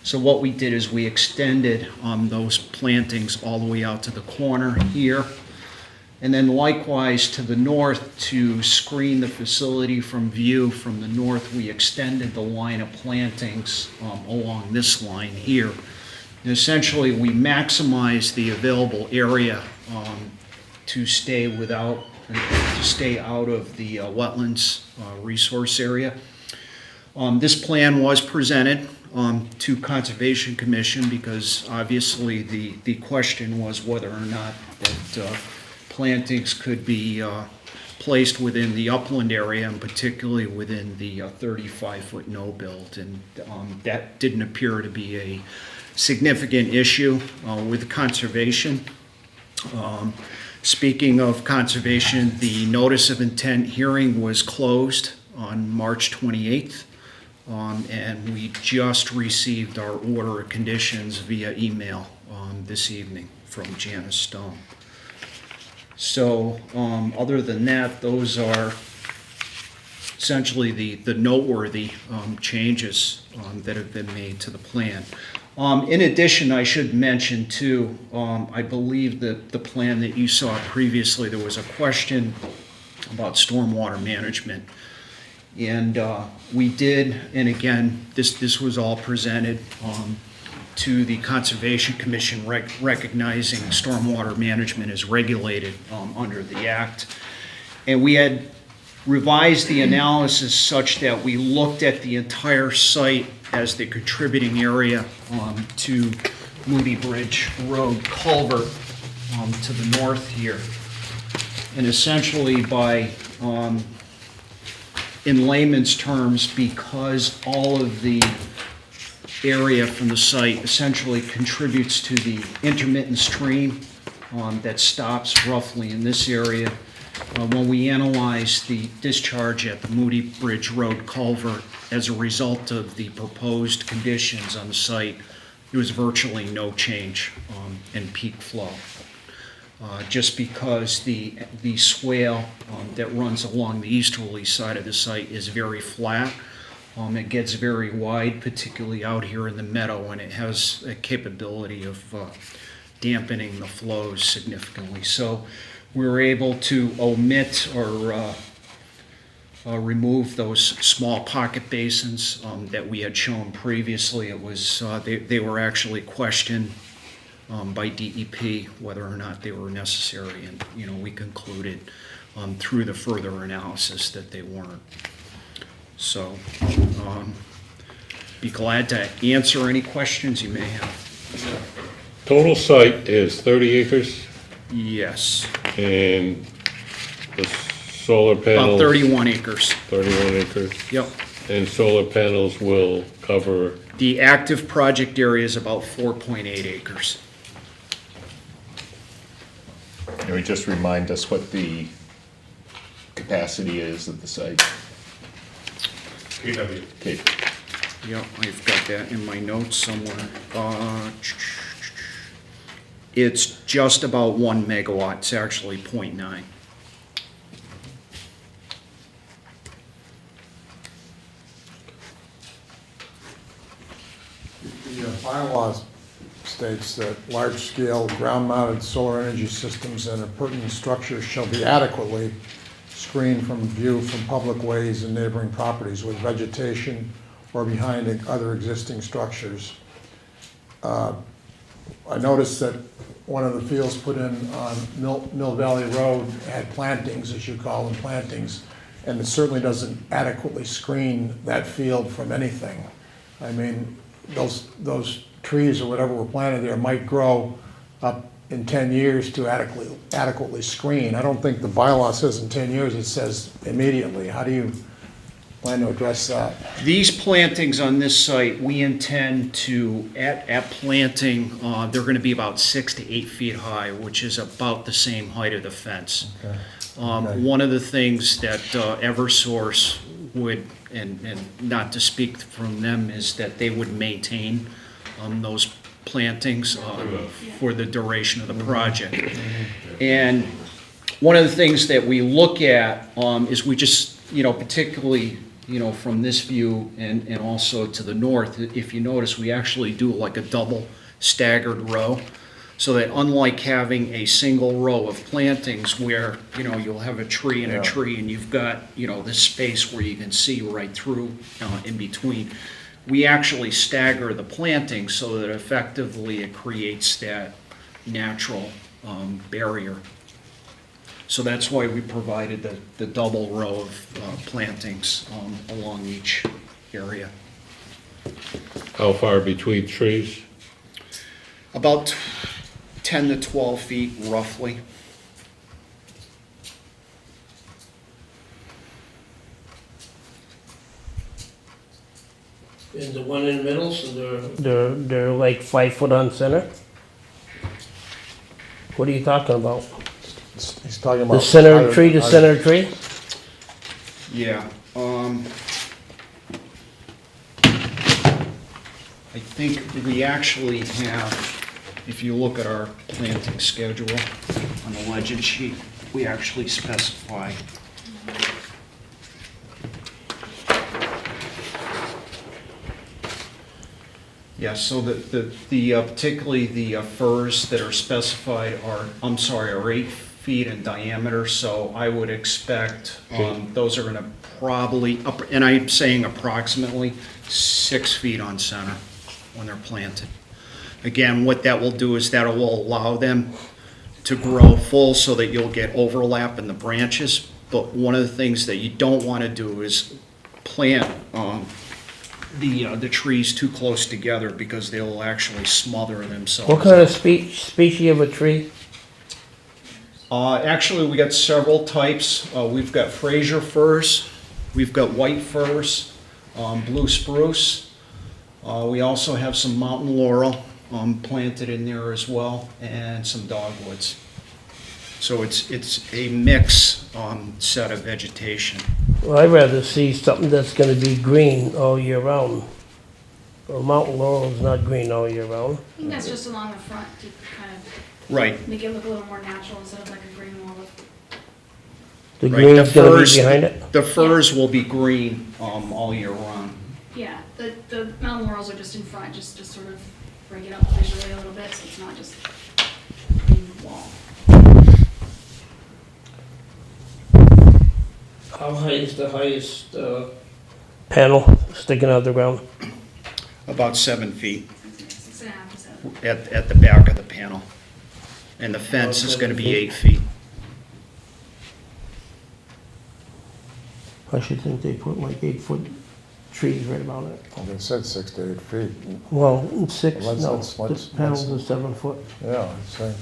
So what we did is we extended those plantings all the way out to the corner here. And then likewise to the north, to screen the facility from view from the north, we extended the line of plantings along this line here. And essentially, we maximize the available area to stay out of the wetlands resource area. This plan was presented to Conservation Commission because obviously the question was whether or not that plantings could be placed within the upland area and particularly within the 35-foot no-build. And that didn't appear to be a significant issue with conservation. Speaking of conservation, the notice of intent hearing was closed on March 28th. And we just received our order of conditions via email this evening from Janice Stone. So other than that, those are essentially the noteworthy changes that have been made to the plan. In addition, I should mention too, I believe that the plan that you saw previously, there was a question about stormwater management. And we did, and again, this was all presented to the Conservation Commission recognizing stormwater management is regulated under the Act. And we had revised the analysis such that we looked at the entire site as the contributing area to Moody Bridge Road culvert to the north here. And essentially by, in layman's terms, because all of the area from the site essentially contributes to the intermittent stream that stops roughly in this area. When we analyze the discharge at the Moody Bridge Road culvert as a result of the proposed conditions on the site, there was virtually no change in peak flow. Just because the swale that runs along the easterly side of the site is very flat. It gets very wide, particularly out here in the meadow, and it has a capability of dampening the flows significantly. So we were able to omit or remove those small pocket basins that we had shown previously. It was they were actually questioned by DEP whether or not they were necessary, and we concluded through the further analysis that they weren't. So, be glad to answer any questions you may have. Total site is 30 acres, Yes, and the solar about panels... 31 acres. 31 acres, Yep. and solar panels will cover... The active project area is about 4.8 acres. Can we just remind us what the capacity is of the site? KW. Okay. Yep, I've got that in my notes somewhere. It's just about 1 megawatt, it's actually 0.9. The bylaws states that large-scale ground-mounted solar energy systems and appurtenant structures shall be adequately screened from view from public ways and neighboring properties with vegetation or behind other existing structures. I noticed that one of the fields put in on Mill Valley Road had plantings, as you call them, plantings, and it certainly doesn't adequately screen that field from anything. I mean, those trees or whatever were planted there might grow up in 10 years to adequately screen. I don't think the bylaw says in 10 years, it says immediately. How do you plan to address that? These plantings on this site, we intend to, at planting, they're gonna be about 6 to 8 feet high, which is about the same height of the fence. Okay. One of the things that Eversource would, and not to speak from them, is that they would maintain those plantings for the duration of the project. And one of the things that we look at is we just, particularly, from this view and also to the north, if you notice, we actually do like a double staggered row, so that unlike having a single row of plantings where, you'll have a tree and a tree and you've got, this space where you can see right through in between, we actually stagger the plantings so that effectively it creates that natural barrier. So that's why we provided the double row of plantings along each area. How far between trees? About 10 to 12 feet roughly. Is the one in the middle, so they're like 5 foot on center? What are you talking about? He's talking about... The center tree to center tree? Yeah. I think we actually have, if you look at our planting schedule on the legend sheet, we actually specify. Yeah, so particularly the firs that are specified are 8 feet in diameter, so I would expect those are gonna probably, and I'm saying approximately 6 feet on center when they're planted. Again, what that will do is that will allow them to grow full so that you'll get overlap in the branches, but one of the things that you don't wanna do is plant the trees too close together because they'll actually smother themselves. What kind of species of a tree? Actually, we got several types. We've got Fraser firs, we've got white firs, blue spruce. We also have some mountain laurel planted in there as well, and some dogwoods. So it's a mix set of vegetation. Well, I'd rather see something that's gonna be green all year round. Well, Mountain Laurel's not green all year round. I think that's just along the front to kind of Right. make it look a little more natural instead of like a green wall. The Right, green's gonna be behind it. The firs will be green, all year round. Yeah, the mountain laurels are just in front, just to sort of break it up visually a little bit, so it's not just a green wall. How high is the highest, panel sticking out of the ground? About 7 feet 6.5 to 7. at the back of the panel. And the fence is gonna be 8 feet. I should think they put like 8-foot trees right about it. Well, they said 6 to 8 feet. Well, 6, Let's- no, let's- the panels are 7 foot. Yeah, I'd say,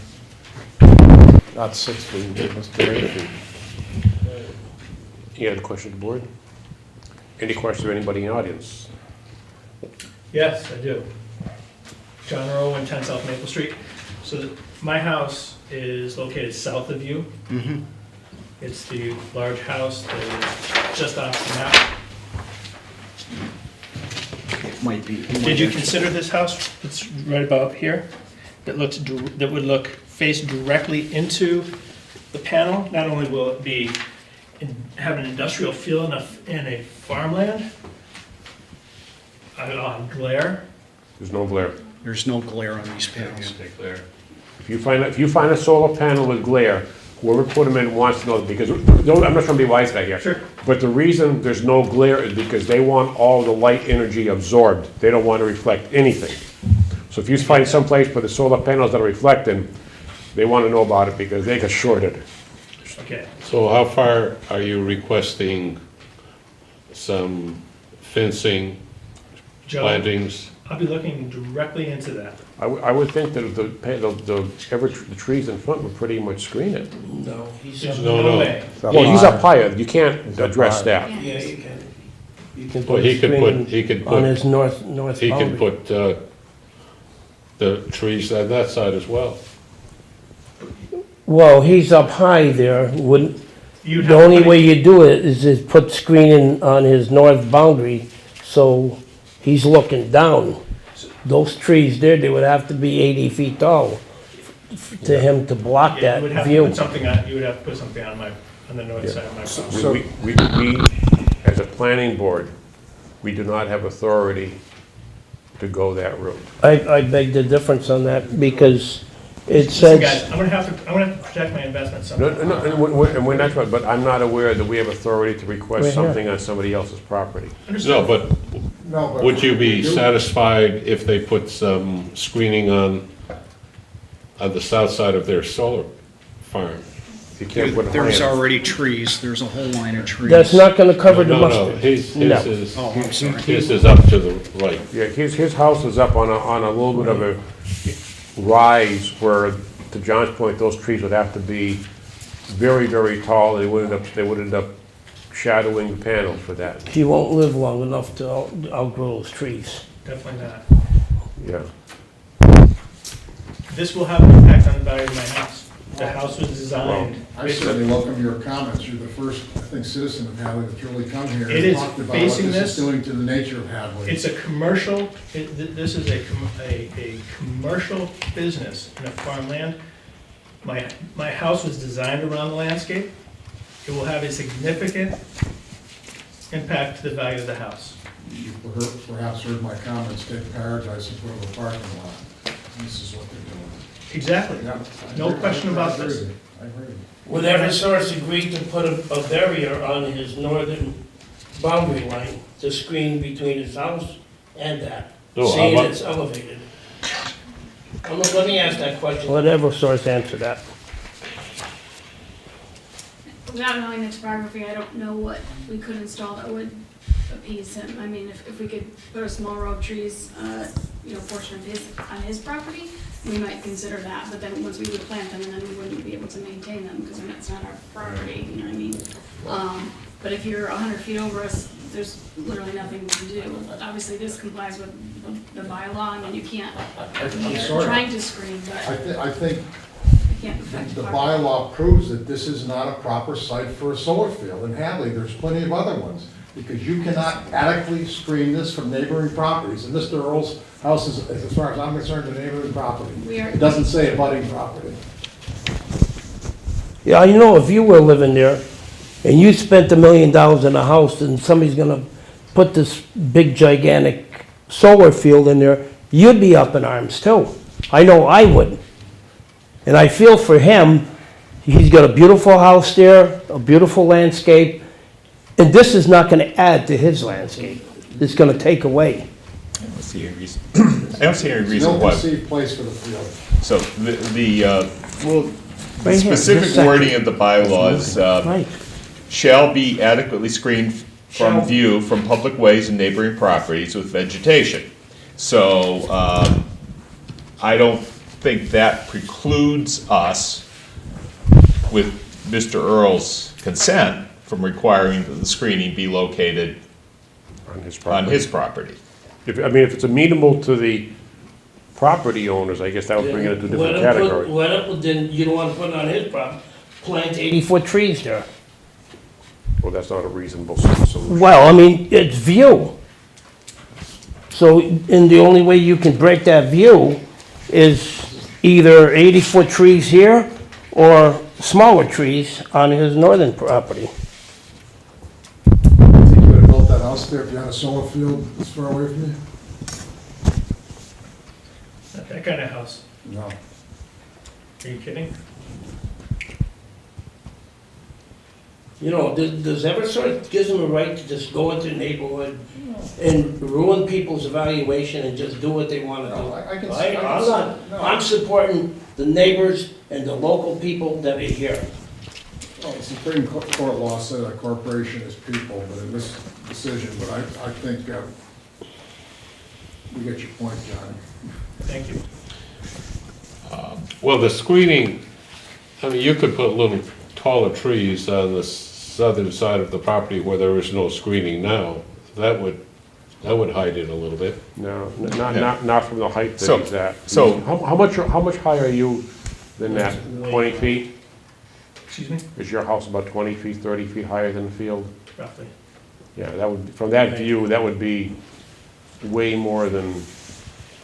not 6 feet, let's do 8 feet. Any other question, board? Any questions of anybody in the audience? Yes, I do. John Rowe, 10 South Maple Street. So my house is located south of you. Mm-hmm. It's the large house that is just off the map. It might be. Did you consider this house that's right about here? That would look, face directly into the panel? Not only will it be, have an industrial feel in a farmland, glare. There's no glare. There's no glare on these panels. If you find a solar panel with glare, whoever put them in wants to know, because, I'm not trying to be wise guy here. Sure. But the reason there's no glare is because they want all the light energy absorbed. They don't want to reflect anything. So if you find someplace where the solar panels that are reflecting, they want to know about it because they get shorted. Okay. So how far are you requesting some fencing, Joe, plantings? I'll be looking directly into that. I would think that the trees in front would pretty much screen it. No, he's There's up. No. way. Well, he's up higher, you can't address that. Yeah. Yeah, you can. You can Well, put he a could screen put, he could on put, his north he could boundary. put, the trees on that side as well. Well, he's up high there, wouldn't, You'd the have to only put it- way you do it is to put screening on his north boundary, so he's looking down. Those trees there, they would have to be 80 feet tall to him to block Yeah, you would that have to view. put something on, you would have to put something on the north side of my property. We, as a planning board, we do not have authority to go that route. I beg the difference on that, because it Listen, guys, says, I'm gonna have to protect my investment No, somehow. no, and we're not, but I'm not aware that we have authority to request Right here. something on somebody else's property. No, but No, but. would you be satisfied if they put some screening on the south side of their solar farm? You can't put There's high- already trees, there's a whole line of trees. that's not gonna cover the No, mustard. his No. is, Oh, I'm sorry. his is up to the right. Yeah, his house is up on a little bit of a rise where, to John's point, those trees would have to be very, very tall. They would end up shadowing the panels for that. He won't live long enough to outgrow those trees. Definitely not. Yeah. This will have an impact on the value of my house. The house was designed. I certainly welcome your comments. You're the first, I think, citizen of Hadley that's really come here It and is talked about what facing this this. is doing to the nature of Hadley. It's a commercial, this is a commercial business in a farmland. My house was designed around the landscape. It will have a significant impact to the value of the house. You've perhaps heard my comments, take paradise and put it in a parking lot. This is what they're doing. Exactly. Yeah, I No agree. question about I agree this. with you. I agree with you. Would Eversource agree to put a barrier on his northern boundary line to screen between his house and that, No, how seeing about- it's elevated? Let me ask that question. Let Eversource answer that. Without knowing the topography, I don't know what we could install that would appease him. I mean, if we could put a small row of trees, portion of on his property, we might consider that, but then once we would plant them, and then we wouldn't be able to maintain them, because it's not our property, you know what I mean? But if you're 100 feet over us, there's literally nothing to do. Obviously, this complies with the bylaw, and you can't, I'm you're sorry. trying to screen, but I think you can't affect the our- bylaw proves that this is not a proper site for a solar field. In Hadley, there's plenty of other ones. Because you cannot adequately screen this from neighboring properties, and Mr. Earl's house is, as far as I'm concerned, a neighboring property. We are- It doesn't say abutting property. Yeah, you know, if you were living there and you spent $1 million in a house and somebody's gonna put this big gigantic solar field in there, you'd be up in arms too. I know I would. And I feel for him, he's got a beautiful house there, a beautiful landscape, and this is not gonna add to his landscape. It's gonna take away. I don't see any reason, I don't see any There's reason no why. perceived place for the field. So the Right here, specific this section. wording of the bylaws, Right. shall be adequately screened from Shall. view from public ways and neighboring properties with vegetation. So, I don't think that precludes us, with Mr. Earl's consent, from requiring that the screening be located On his on property. his property. If, I mean, if it's amenable to the property owners, I guess that would bring it into a different category. Then you don't wanna put it on his property, plant 80-foot trees there. Well, that's not a reasonable solution. Well, I mean, it's view. So, and the only way you can break that view is either 80-foot trees here or smaller trees on his northern property. Think you would have built that house there if you had a solar field this far away from you? Not that kind of house. No. Are you kidding? You know, does Eversource gives them a right to just go into the neighborhood and ruin people's evaluation and just do what they wanna do? No, I can- I'm not, no. I'm supporting the neighbors and the local people that are here. Well, the Supreme Court law said a corporation is people, but in this decision, but I think, we get your point, Johnny. Thank you. Well, the screening, I mean, you could put little taller trees on the southern side of the property where there is no screening now. That would hide it a little bit. No, not from the height that So- he's at. so- How much higher are you than that? 20 feet? Excuse me? Is your house about 20 feet, 30 feet higher than the field? Roughly. Yeah, that would, from that view, that would be way more than,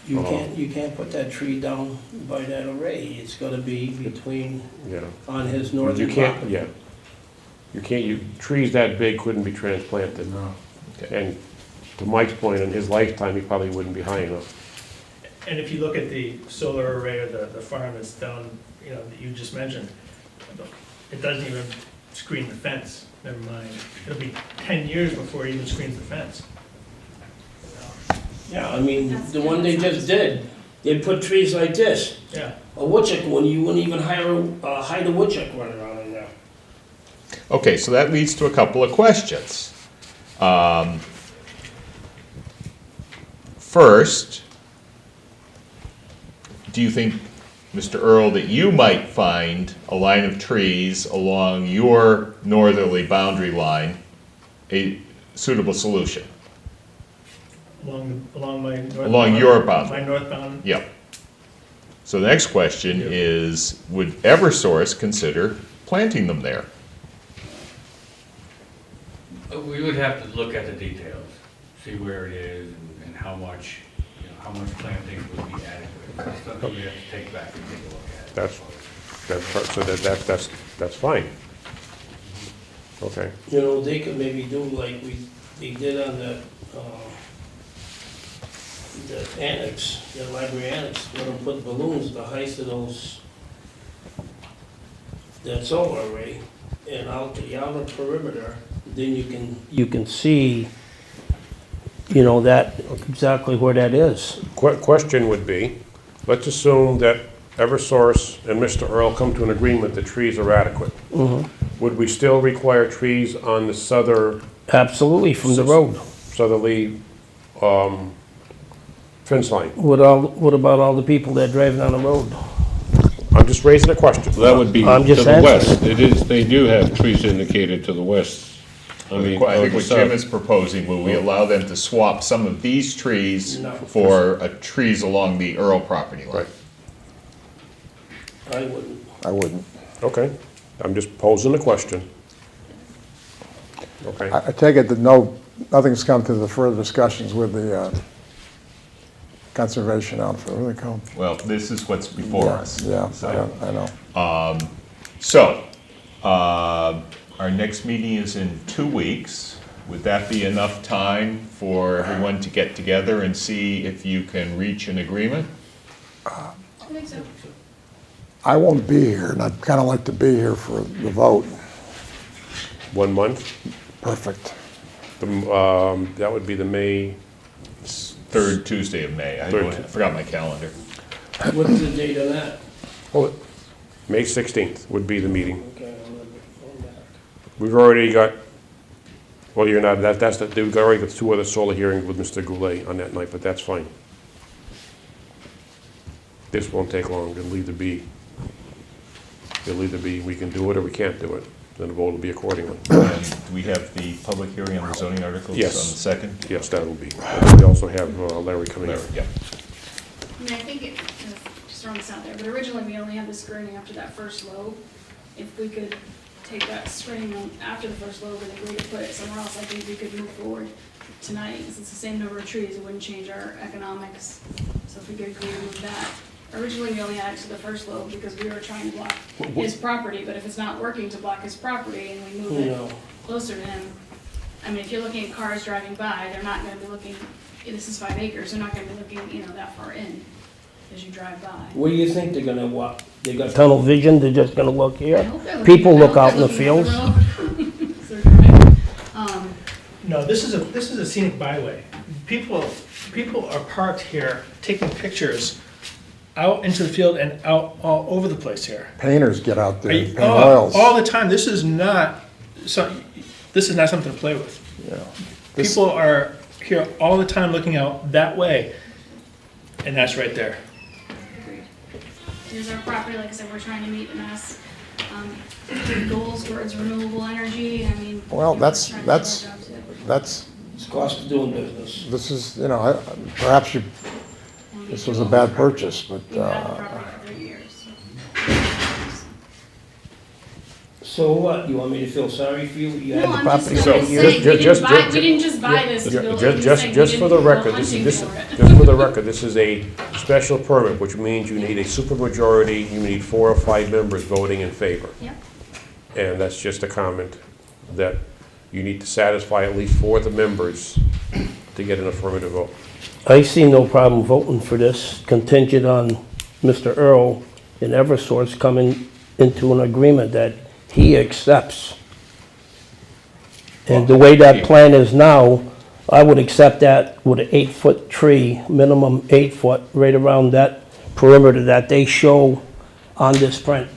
You can't put that tree down by that array. It's gotta be between, you know. on his You northern can't, property. yeah. You can't, trees that big couldn't be transplanted. No. And to Mike's point, in his lifetime, he probably wouldn't be high enough. And if you look at the solar array or the farm that's down, you know, that you just mentioned, it doesn't even screen the fence, never mind. It'll be 10 years before it even screens the fence. Yeah, I mean, the one they just did, they put trees like this. Yeah. A woodchuck one, you wouldn't even hide a woodchuck running around in there. Okay, so that leads to a couple of questions. First, do you think, Mr. Earl, that you might find a line of trees along your northerly boundary line a suitable solution? Along my north. Along your boundary. My northbound, Yep. So the next question is, would Eversource consider planting them there? We would have to look at the details, see where it is and how much, you know, how much planting would be adequate. That's something we have to take back and take a look at. That's fine. Okay. You know, they could maybe do like they did on the annex, the library annex, let them put balloons the height of those, that solar array, and out the outer perimeter, then you can see, you know, that, exactly where that is. Question would be, let's assume that Eversource and Mr. Earl come to an agreement that trees are adequate. Would we still require trees on the Absolutely, from the road. southerly, fence line? What about all the people that are driving on the road? I'm just raising a question. That would be to I'm just the west. answering. They do have trees indicated to the west. I mean, I think or what the Jim south. is proposing, will we allow them to swap some of these trees No. for trees along the Earl property line? Right. I wouldn't. I wouldn't. Okay, I'm just posing a question. Okay. I take it that nothing's come to the further discussions with the conservation outfit, what do they call them? Well, this is what's before us. Yeah, So- I know. So, our next meeting is in 2 weeks. Would that be enough time for everyone to get together and see if you can reach an agreement? I think so. I won't be here, and I'd kind of like to be here for the vote. 1 month? Perfect. That would be the May, Third Tuesday of May. I forgot my calendar. What's the date of that? May 16th would be the meeting. Okay, I'm gonna phone back. We've already got, well, you're not, we've already got 2 other solar hearings with Mr. Goulet on that night, but that's fine. This won't take long, it'll either be, we can do it or we can't do it, then the vote will be accordingly. And do we have the public hearing on the zoning articles on the Yes. 2nd? Yes, that will be. We also have Larry coming in. Larry, yeah. I mean, I think just throwing this out there, but originally we only had the screening after that first lobe. If we could take that screening on after the first lobe and agree to put it somewhere else, I think we could move forward tonight. Since it's the same number of trees, it wouldn't change our economics. So if we could agree to move that. Originally, we only had it to the first lobe because we were trying to block his property, but if it's not working to block his property and we move No. it closer to him, I mean, if you're looking at cars driving by, they're not gonna be looking, this is 5 acres, they're not gonna be looking, that far in as you drive by. What do you think they're gonna walk? They got tunnel vision, they're just gonna look I here? hope they're looking- People I look hope out in they're the looking at fields. road. So they're driving. No, this is a scenic byway. People are parked here, taking pictures out into the field and out all over the place here. Painters get out there, and paint Oh, oils. all the time. This is not something to play with. Yeah. This- People are here all the time looking out that way, and that's right there. Agreed. Here's our property, like I said, we're trying to meet the mass goals towards renewable energy, I mean. Well, we're that's, trying to do our that's, job too. that's, It's cost of doing business. this is, perhaps this was a bad purchase, but, We've had the property for 3 years. So what, you want me to feel sorry for you? You No, had the I'm property just for saying, years? we didn't Just- buy, we didn't just buy this building. I'm saying we Just for the didn't go record, hunting this, for it. just for the record, this is a special permit, which means you need a supermajority, you need 4 or 5 members voting in favor. Yep. And that's just a comment that you need to satisfy at least 4 of the members to get an affirmative vote. I see no problem voting for this, contingent on Mr. Earl and Eversource coming into an agreement that he accepts. And the way that plan is now, I would accept that with an 8-foot tree, minimum 8 foot, right around that perimeter that they show on this print.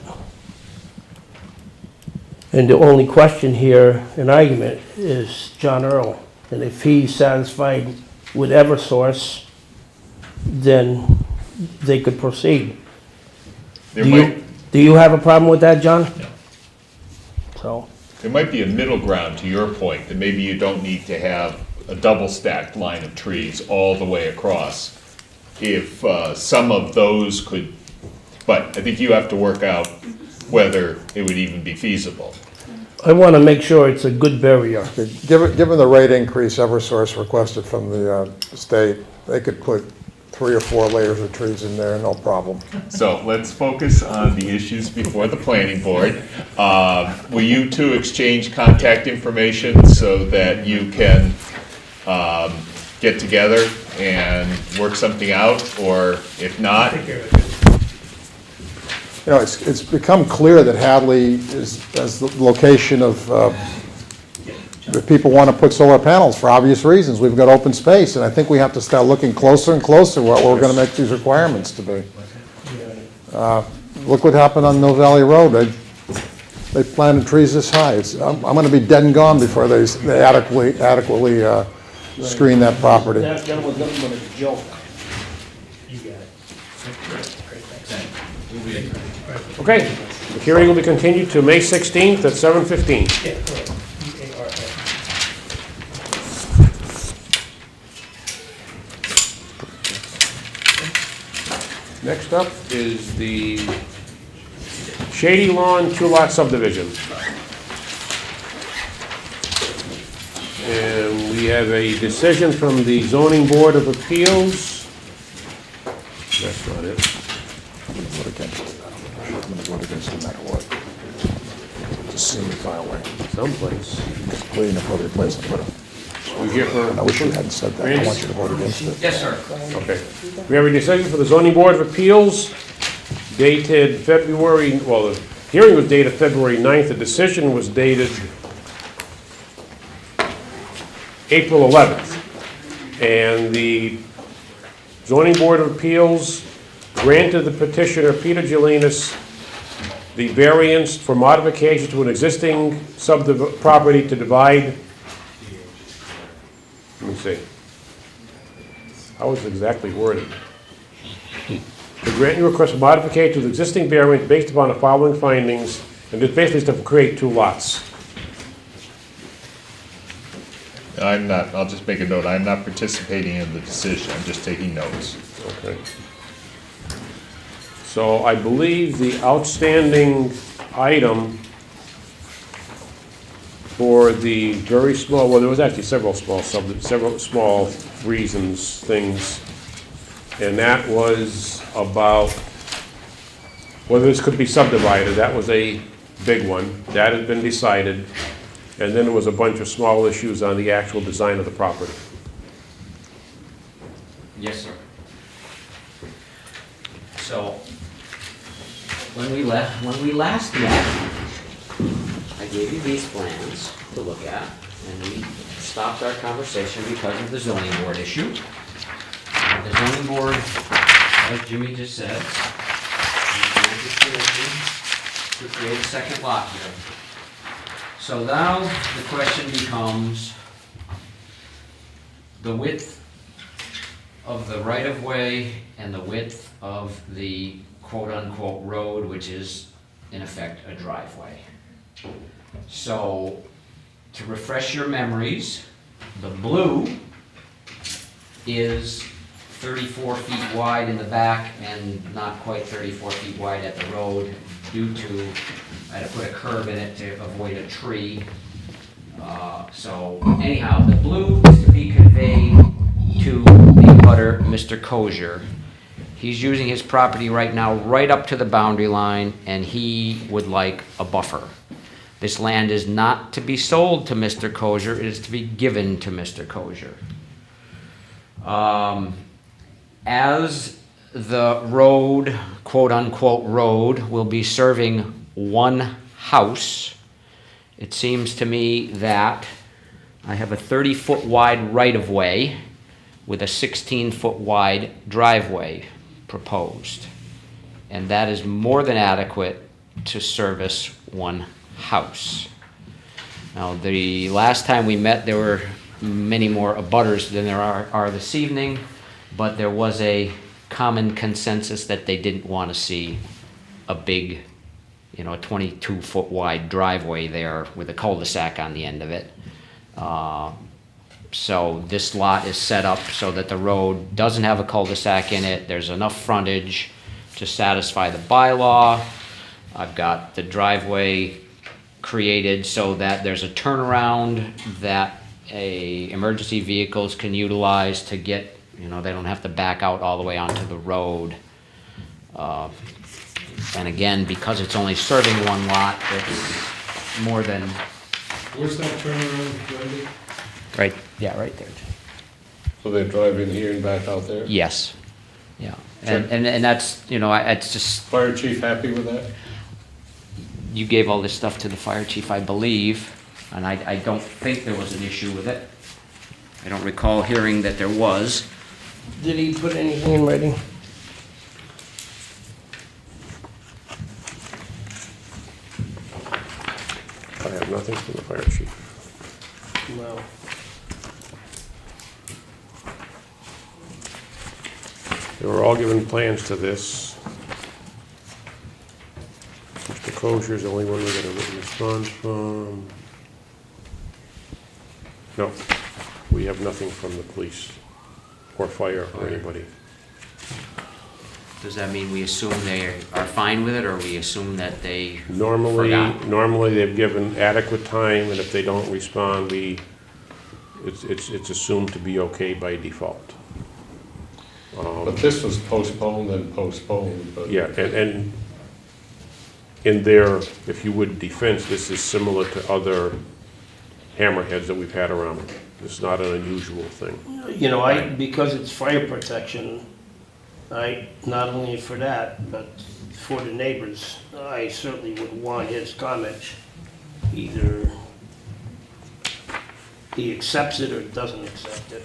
And the only question here, an argument, is John Earl. And if he's satisfied with Eversource, then they could proceed. There Do might, you have a problem with that, John? No. So, there might be a middle ground to your point, that maybe you don't need to have a double stacked line of trees all the way across. If some of those could, but I think you have to work out whether it would even be feasible. I want to make sure it's a good barrier. given the rate increase Eversource requested from the state, they could put 3 or 4 layers of trees in there, no problem. So let's focus on the issues before the planning board. Will you two exchange contact information so that you can get together and work something out, or if not? Take care of it. It's become clear that Hadley is the location of, that people want to put solar panels for obvious reasons. We've got open space, and I think we have to start looking closer and closer what we're going to make these requirements to be. Look what happened on Mill Valley Road. They planted trees this high. I'm going to be dead and gone before they adequately screen that property. That was nothing but a joke. You got it. Great, thanks. Okay, the hearing will be continued to May 16th at 7:15. Yeah, correct. EARA. Next up is the Shady Lawn 2-lot subdivision. And we have a decision from the Zoning Board of Appeals. That's not it. I'm gonna vote against it. I'm gonna vote against it no matter what. Just see me file away. Someplace. Waiting for the place to put it. We here for, I wish you hadn't said that. I want you to vote against it. Yes, sir. okay. We have a decision for the Zoning Board of Appeals dated February, well, the hearing was dated February 9th. The decision was dated April 11th. And the Zoning Board of Appeals granted the petitioner, Peter Jelinas, the variance for modification to an existing property to divide. Let me see. How was it exactly worded? To grant your request for modification to the existing variance based upon the following findings, and it's basically to create two lots. I'm not, I'll just make a note, I'm not participating in the decision, I'm just taking notes. Okay. So I believe the outstanding item for the very small, well, there was actually several small reasons, things, and that was about whether this could be subdivided. That was a big one. That had been decided. And then there was a bunch of small issues on the actual design of the property. Yes, sir. So, when we last met, I gave you these plans to look at, and we stopped our conversation because of the zoning board issue. The zoning board, as Jimmy just said, to create a second lot here. So now the question becomes the width of the right-of-way and the width of the quote-unquote road, which is in effect a driveway. So to refresh your memories, the blue is 34 feet wide in the back and not quite 34 feet wide at the road due to, I had to put a curb in it to avoid a tree. So anyhow, the blue is to be conveyed to the butter, Mr. Kosher. He's using his property right now right up to the boundary line, and he would like a buffer. This land is not to be sold to Mr. Kosher, it is to be given to Mr. Kosher. As the road, quote-unquote road, will be serving one house, it seems to me that I have a 30-foot wide right-of-way with a 16-foot wide driveway proposed. And that is more than adequate to service one house. Now, the last time we met, there were many more abutters than there are this evening, but there was a common consensus that they didn't want to see a big, a 22-foot wide driveway there with a cul-de-sac on the end of it. So this lot is set up so that the road doesn't have a cul-de-sac in it. There's enough frontage to satisfy the bylaw. I've got the driveway created so that there's a turnaround that emergency vehicles can utilize to get, they don't have to back out all the way onto the road. And again, because it's only serving one lot, it's more than... Where's that turnaround, Randy? Right, yeah, right there. So they drive in here and back out there? Yes, yeah. And that's, it's just, Fire chief happy with that? you gave all this stuff to the fire chief, I believe, and I don't think there was an issue with it. I don't recall hearing that there was. Did he put anything in writing? I have nothing from the fire chief. No. They were all given plans to this. Mr. Kosher is the only one we got a written response from. No, we have nothing from the police or fire or anybody. Does that mean we assume they are fine with it, or we assume that they Normally, forgot? normally they've given adequate time, and if they don't respond, we it's assumed to be okay by default. But this was postponed and postponed, but. Yeah, and in their, if you would, defense, this is similar to other hammerheads that we've had around. It's not an unusual thing. You know, because it's fire protection, not only for that, but for the neighbors, I certainly would want his comment. Either he accepts it or doesn't accept it.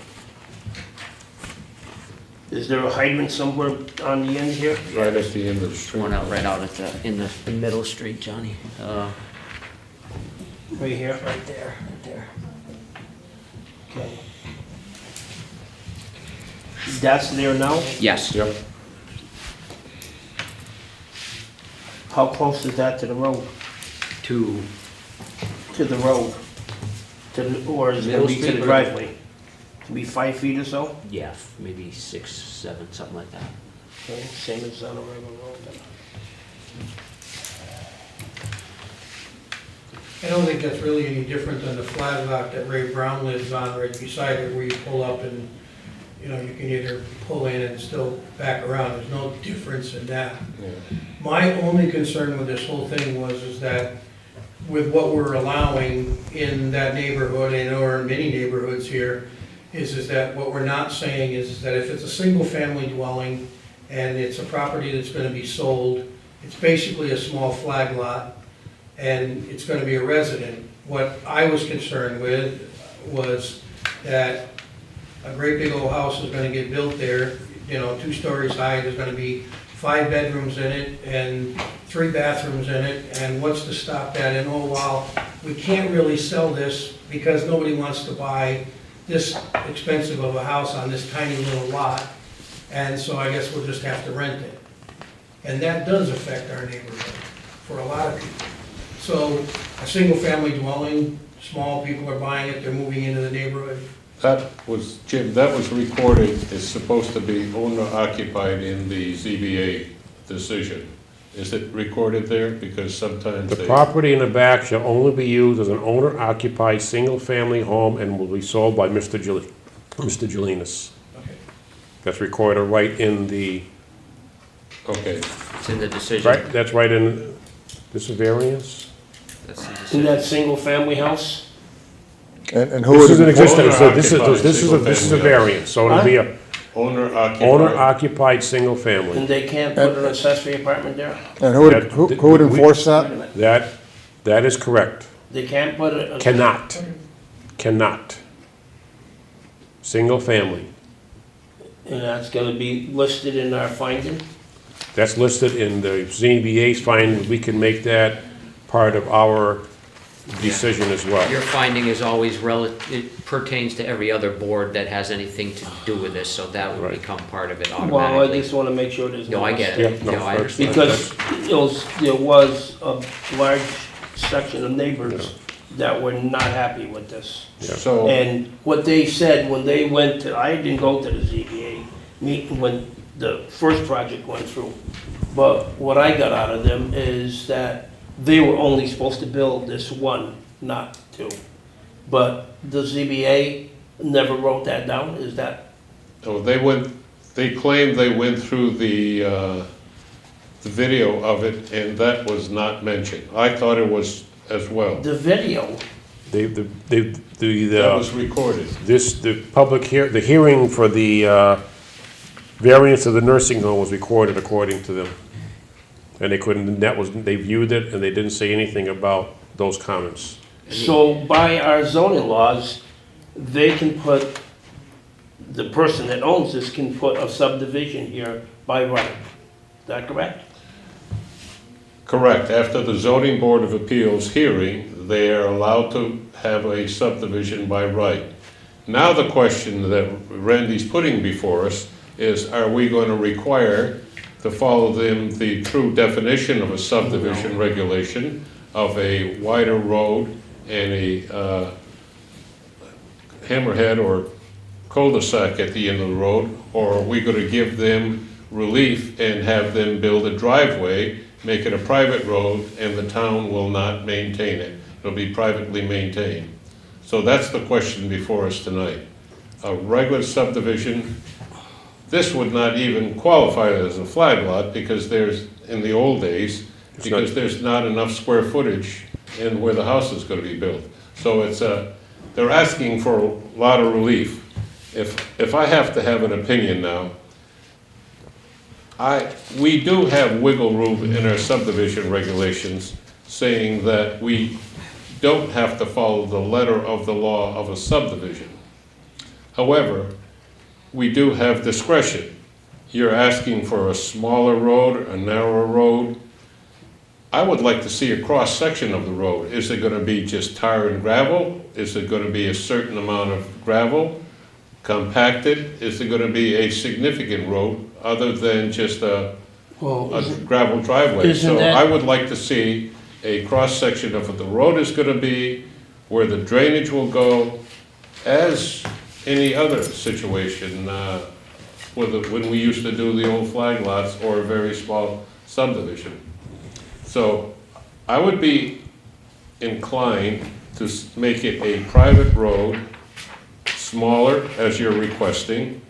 Is there a hydrant somewhere on the end here? Right at the end of the street. One out right out at the, in the middle street, Johnny. Right here? Right there, right there. Okay. That's there now? Yes. Yep. How close is that to the road? To, To the road? Or is it Middle to Street the or- driveway? To be 5 feet or so? yeah, maybe 6, 7, something like that. Okay, same as on a regular road then. I don't think that's really any different than the flat lot that Ray Brown lives on right beside it, where you pull up and, you know, you can either pull in and still back around. There's no difference in that. My only concern with this whole thing is that with what we're allowing in that neighborhood and or in many neighborhoods here, is that what we're not saying is that if it's a single-family dwelling and it's a property that's gonna be sold, it's basically a small flag lot, and it's gonna be a resident. What I was concerned with was that a great big old house is gonna get built there, you know, 2 stories high, there's gonna be 5 bedrooms in it and 3 bathrooms in it, and what's to stop that? And oh, wow, we can't really sell this because nobody wants to buy this expensive of a house on this tiny little lot, and so I guess we'll just have to rent it. And that does affect our neighborhood for a lot of people. So a single-family dwelling, small people are buying it, they're moving into the neighborhood. That was, Jim, that was recorded, it's supposed to be owner occupied in the ZBA decision. Is it recorded there? Because sometimes The they. property in the back shall only be used as an owner-occupied, single-family home and will be sold by Mr. Jelinas. Okay. That's recorded right in the, Okay, It's in the decision. right, that's right in, this is variance? That's the In decision. that single-family house? And who This would is an existing, so Owner-occupied, this is a single-family variance, so it'll be a owner occupied. owner-occupied, single-family. And they can't put an accessory apartment there? And who would enforce Wait a that? minute. That is correct. They can't put a... Cannot. Single-family. And that's gonna be listed in our finding? That's listed in the ZBA's finding. We can make that part of our decision as well. Your finding is always it pertains to every other board that has anything to do with this, so that would Right. become part of it Well, I automatically. just wanna make sure there's no... No, I get mistake. it. Yeah, no, No, I that's- understand. Because there was a large section of neighbors that were not happy with this. So, And what they said when they went to, I didn't go to the ZBA meeting when the first project went through, but what I got out of them is that they were only supposed to build this one, not 2. But the ZBA never wrote that down, is that? so they claimed they went through the video of it, and that was not mentioned. I thought it was as well. The video, That was recorded. the hearing for the variance of the nursing home was recorded according to them. And they viewed it and they didn't say anything about those comments. so by our zoning laws, they can put, the person that owns this can put a subdivision here by right. Is that correct? Correct. After the zoning board of appeals hearing, they are allowed to have a subdivision by right. Now the question that Randy's putting before us is, are we going to require to follow the true definition of a subdivision regulation of a wider road and a hammerhead or cul-de-sac at the end of the road, or are we going to give them relief and have them build a driveway, make it a private road, and the town will not maintain it? It'll be privately maintained. So that's the question before us tonight. A regular subdivision, this would not even qualify as a flag lot because there's, in the old days, because there's not enough square footage in where the house is gonna be built. So it's they're asking for a lot of relief. If I have to have an opinion now, we do have wiggle room in our subdivision regulations saying that we don't have to follow the letter of the law of a subdivision. However, we do have discretion. You're asking for a smaller road, a narrower road. I would like to see a cross-section of the road. Is it gonna be just tar and gravel? Is it gonna be a certain amount of gravel, compacted? Is it gonna be a significant road other than just a gravel driveway? So I would like to see a cross-section of what the road is gonna be, where the drainage will go, as any other situation, when we used to do the old flag lots or a very small subdivision. So I would be inclined to make it a private road, smaller as you're requesting.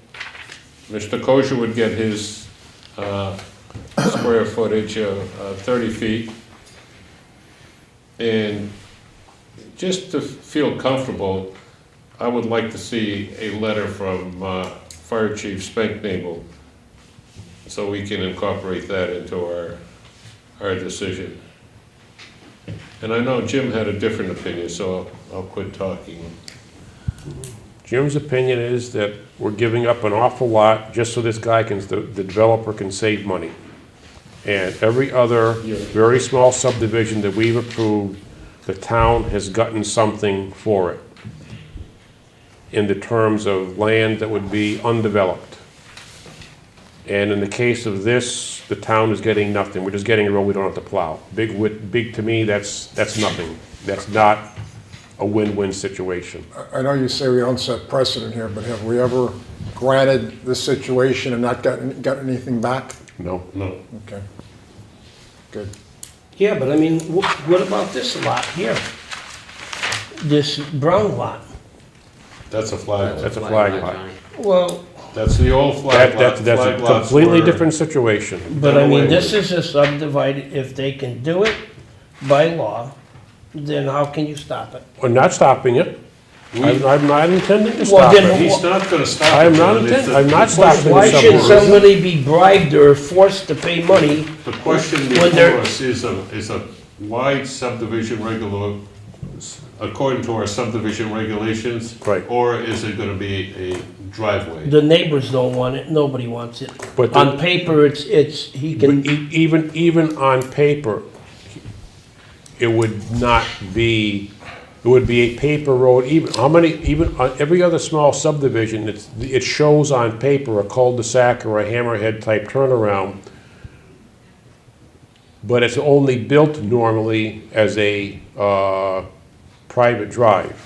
Mr. Kosher would get his square footage of 30 feet. And just to feel comfortable, I would like to see a letter from Fire Chief Spenknagel so we can incorporate that into our decision. And I know Jim had a different opinion, so I'll quit talking. Jim's opinion is that we're giving up an awful lot just so this guy can, the developer can save money. And every other very small subdivision that we've approved, the town has gotten something for it in the terms of land that would be undeveloped. And in the case of this, the town is getting nothing. We're just getting a road we don't have to plow. Big to me, that's nothing. That's not a win-win situation. I know you say we don't set precedent here, but have we ever granted this situation and not gotten anything back? No. No. Okay. Good. Yeah, but I mean, what about this lot here? This brown lot? That's a flag lot. That's a flag lot. Johnny. Well, That's the old flag lot. That's Flag a lots completely were different situation. but done I away mean, this with. is a subdivided, if they can do it by law, then how can you stop it? We're not stopping it. I'm not intending to Well, stop then it. He's not gonna stop I it. am not John. It's intending, the- I'm not stopping Why the should subdivision. somebody be bribed or forced to pay money? The question When before they're- us is a wide subdivision according to our subdivision regulations? Right. Or is it gonna be a driveway? The neighbors don't want it, nobody wants it. But the- On paper, he can, Even on paper, it would not be, it would be a paper road, even on every other small subdivision, it shows on paper a cul-de-sac or a hammerhead type turnaround, but it's only built normally as a private drive.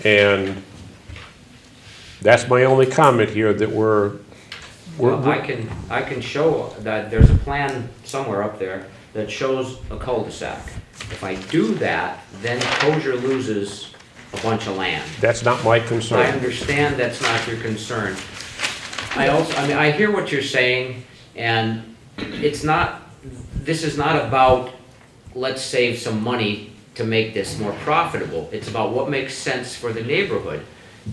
And that's my only comment here, that we're Well, I can show that there's a plan somewhere up there that shows a cul-de-sac. If I do that, then Kosher loses a bunch of land. that's not my I concern. understand that's not your concern. I hear what you're saying, and it's not, this is not about, let's save some money to make this more profitable. It's about what makes sense for the neighborhood.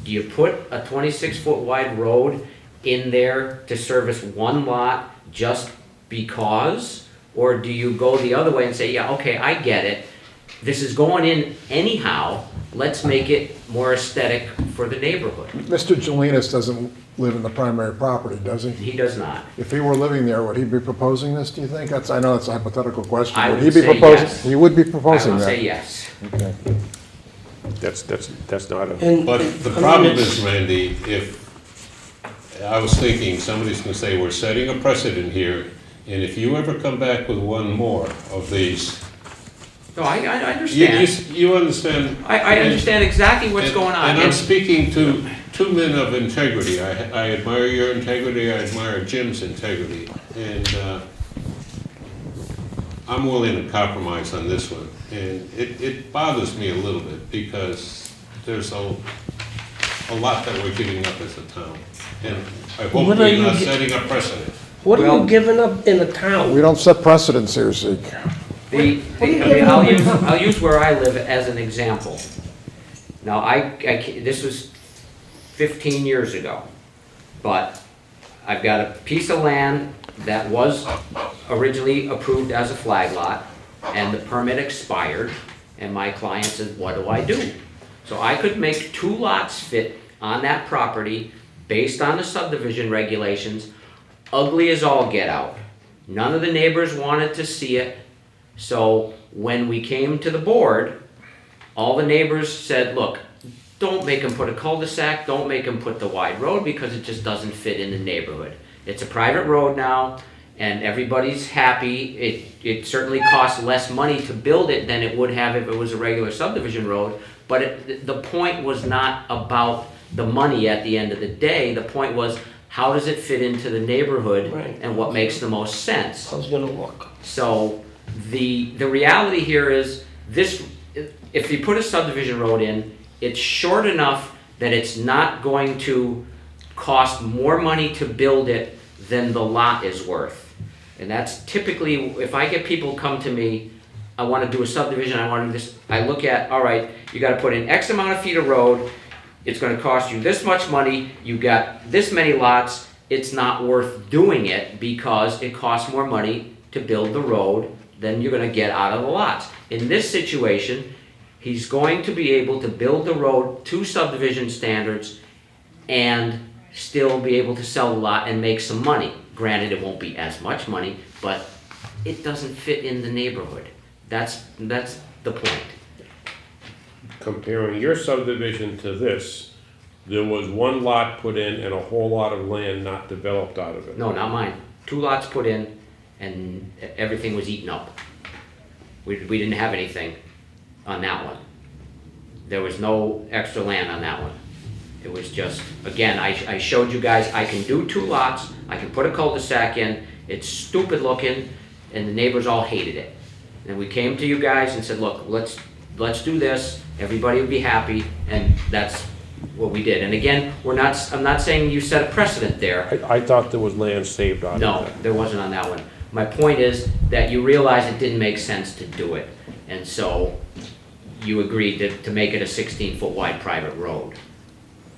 Do you put a 26-foot wide road in there to service one lot just because? Or do you go the other way and say, yeah, okay, I get it. This is going in anyhow. Let's make it more aesthetic for the neighborhood. Mr. Jelinas doesn't live in the primary property, does he? He does not. If he were living there, would he be proposing this, do you think? I know that's a hypothetical question. I Would would he be say proposing? yes. He would be I proposing would that? say yes. Okay. That's not a, and. But the I mean, problem it's- is, Randy, if, I was thinking, somebody's gonna say, we're setting a precedent here, and if you ever come back with one more of these, No, I understand. you understand? I understand exactly what's going on. And I'm And- speaking to two men of integrity. I admire your integrity, I admire Jim's integrity, and I'm willing to compromise on this one. And it bothers me a little bit, because there's a lot that we're giving up as a town. And I hope What are we're you not gi- setting a precedent. What are Well- you giving up in the town? We don't set precedents here, Zeke. I'll use where I live as an example. Now, this was 15 years ago, but I've got a piece of land that was originally approved as a flag lot, and the permit expired, and my client said, what do I do? So I could make 2 lots fit on that property based on the subdivision regulations, ugly as all get out. None of the neighbors wanted to see it, so when we came to the board, all the neighbors said, look, don't make them put a cul-de-sac, don't make them put the wide road because it just doesn't fit in the neighborhood. It's a private road now, and everybody's happy. It certainly costs less money to build it than it would have if it was a regular subdivision road, but the point was not about the money at the end of the day. The point was, how does it fit into the neighborhood Right. and what makes the most sense? How's it gonna look? So the reality here is this, if you put a subdivision road in, it's short enough that it's not going to cost more money to build it than the lot is worth. And that's typically, if I get people come to me, I want to do a subdivision, I want to do this, I look at, all right, you got to put in X amount of feet of road, it's going to cost you this much money, you got this many lots, it's not worth doing it because it costs more money to build the road than you're going to get out of the lots. In this situation, he's going to be able to build the road to subdivision standards and still be able to sell the lot and make some money. Granted, it won't be as much money, but it doesn't fit in the neighborhood. That's the point. Comparing your subdivision to this, there was 1 lot put in and a whole lot of land not developed out of it. No, not mine. 2 lots put in and everything was eaten up. We didn't have anything on that one. There was no extra land on that one. It was just, again, I showed you guys, I can do 2 lots, I can put a cul-de-sac in, it's stupid looking, and the neighbors all hated it. And we came to you guys and said, look, let's do this, everybody would be happy, and that's what we did. And again, I'm not saying you set a precedent there. I thought there was land saved out of No, that. there wasn't on that one. My point is that you realize it didn't make sense to do it, and so you agreed to make it a 16-foot wide private road.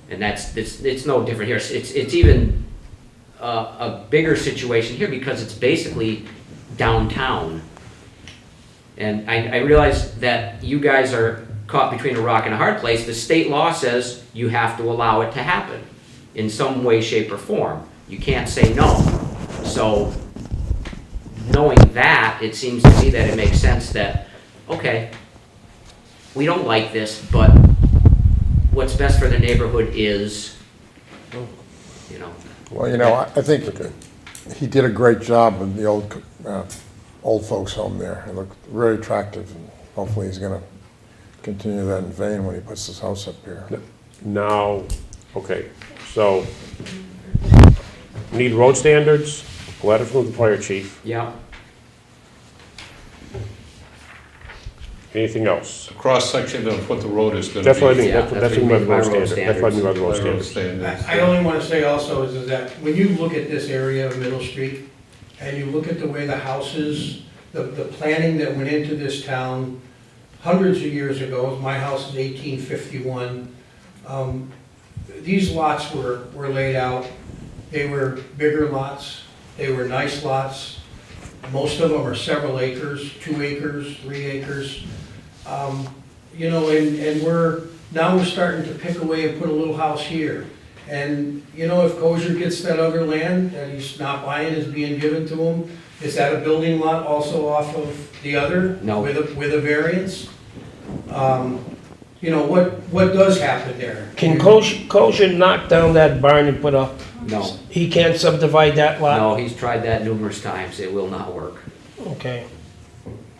And it's no different here. It's even a bigger situation here because it's basically downtown. And I realize that you guys are caught between a rock and a hard place. The state law says you have to allow it to happen in some way, shape, or form. You can't say no. So knowing that, it seems to me that it makes sense that, okay, we don't like this, but what's best for the neighborhood is, you know. Well, you know, I think he did a great job with the old folks home there. It looked really attractive, and hopefully he's gonna continue that in vein when he puts his house up here. Now, okay, so, need road standards, letter from the fire chief, Yeah, anything else? Cross-section of what the road is gonna be. That's what I mean, Yeah, that's that's what I mean what by you the mean road by road standard, that's what I mean by the road By road standards. standards. I only want to say also is that when you look at this area of Middle Street, and you look at the way the houses, the planning that went into this town hundreds of years ago, my house is 1851, these lots were laid out, they were bigger lots, they were nice lots, most of them are several acres, 2 acres, 3 acres. You know, and we're starting to pick away and put a little house here. And, you know, if Kosher gets that other land that he's not buying is being given to him, is that a building lot also off of the other? No. With a variance? You know, what does happen there? Can Kosher knock down that barn and put up, no, he can't subdivide that lot? no, he's tried that numerous times, it will not work. Okay.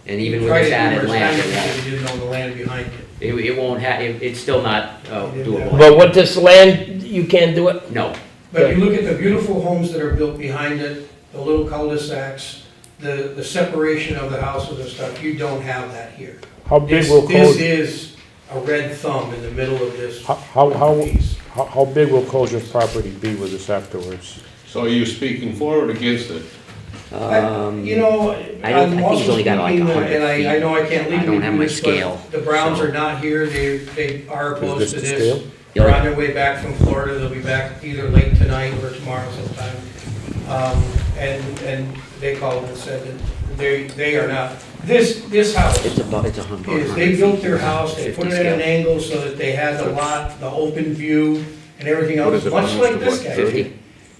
And even with Tried this it added numerous land, times because he didn't own the land behind it. it won't it's still not doable. But with this land, you can't do it? No, But you look at the beautiful homes that are built behind it, the little cul-de-sacs, the separation of the houses and stuff, you don't have that here. How big This will this code, is a red thumb in the middle of this How piece. big will Kosher's property be with this afterwards? So are you speaking for or against it? You know, I don't- I I'm think also he's only got like speaking, 100 and I know I can't feet. I legally don't have do my this, scale, but the Browns so- are not here, they are Is opposed this to the this. scale? They're on their way back from Florida, they'll be back either late tonight or tomorrow sometime. And they called and said that they are not, this house It's about, it's 100. is, they built their house, they 50 put it at an scale. angle so that they had the lot, the open view and everything What else, is it, much almost like this what, guy. 50?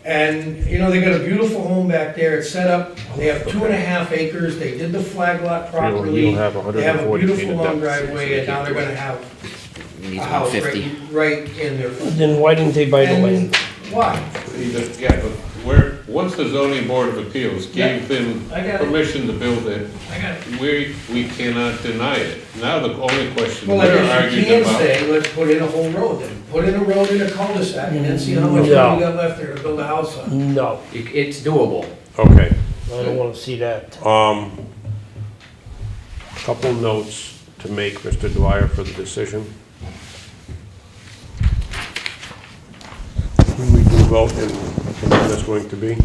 And, you know, they got a beautiful home back there, it's set up, they have 2.5 acres, they did the flag lot properly. you'll have They have a 140 feet beautiful of long depth. driveway, and now they're gonna have It needs a house 150. right in their. Then why didn't they buy the And land? why? Yeah, but where, once the zoning board of appeals gave them I got it. permission to build it, I got it. we cannot deny it. Now the only question Well, we're I guess you arguing can about. say, let's put in a whole road then, put in a road in a cul-de-sac, and then see how much No. room you got left there to build a house on. No, It's doable. Okay. I don't wanna see that. Couple notes to make, Mr. Dwyer, for the decision. When we do vote and when that's going to be.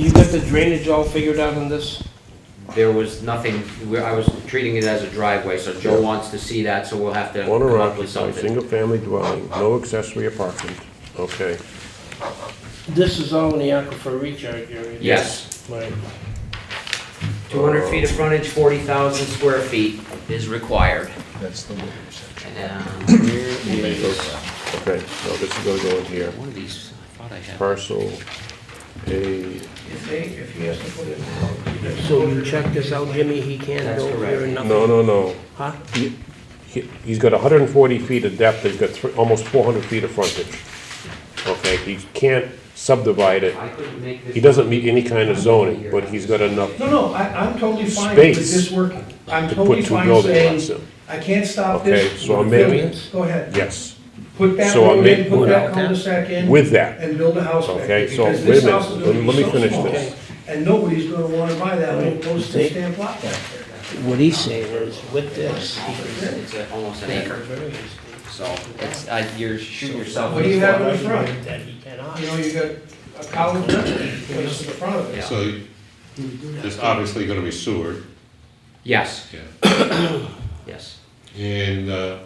You got the drainage all figured out on this? There was nothing, I was treating it as a driveway, so Joe wants to see that, so we'll have to Owner come up with occupied, something. single-family dwelling, no accessory apartment. Okay. This is all in the aquifer recharge area? Yes. Right. 200 feet of frontage, 40,000 square feet is required. That's the waiver section. And here is, Okay, so this is gonna go in here. one of these, I thought I had. Parcel A, If he has to put in a road. he does. So you check this out, Jimmy, he can't That's go correct. here and nothing? no. Huh? He's got 140 feet of depth, he's got almost 400 feet of frontage. Okay, he can't subdivide it. I couldn't make this. He doesn't meet any kind of zoning, but he's got enough. No, I'm totally fine with Space this working. I'm to totally put two fine building lots saying, in. I can't stop Okay, this. so I'm with a making- variance. Go ahead. Yes, Put that So I'm road in, making- put that cul-de-sac in. with that. And build a house back there. Okay, so because wait a this minute. house is Let gonna me be so finish small, this. And nobody's gonna wanna buy that little postage See? stamp lot back there. What he's saying is, with this, he can It's almost an acre, so it's, you're shooting yourself. What do you have in the front? that he cannot. You know, you got a college place in the front of it. So there's obviously gonna be sewer. Yes, Yeah. yes. And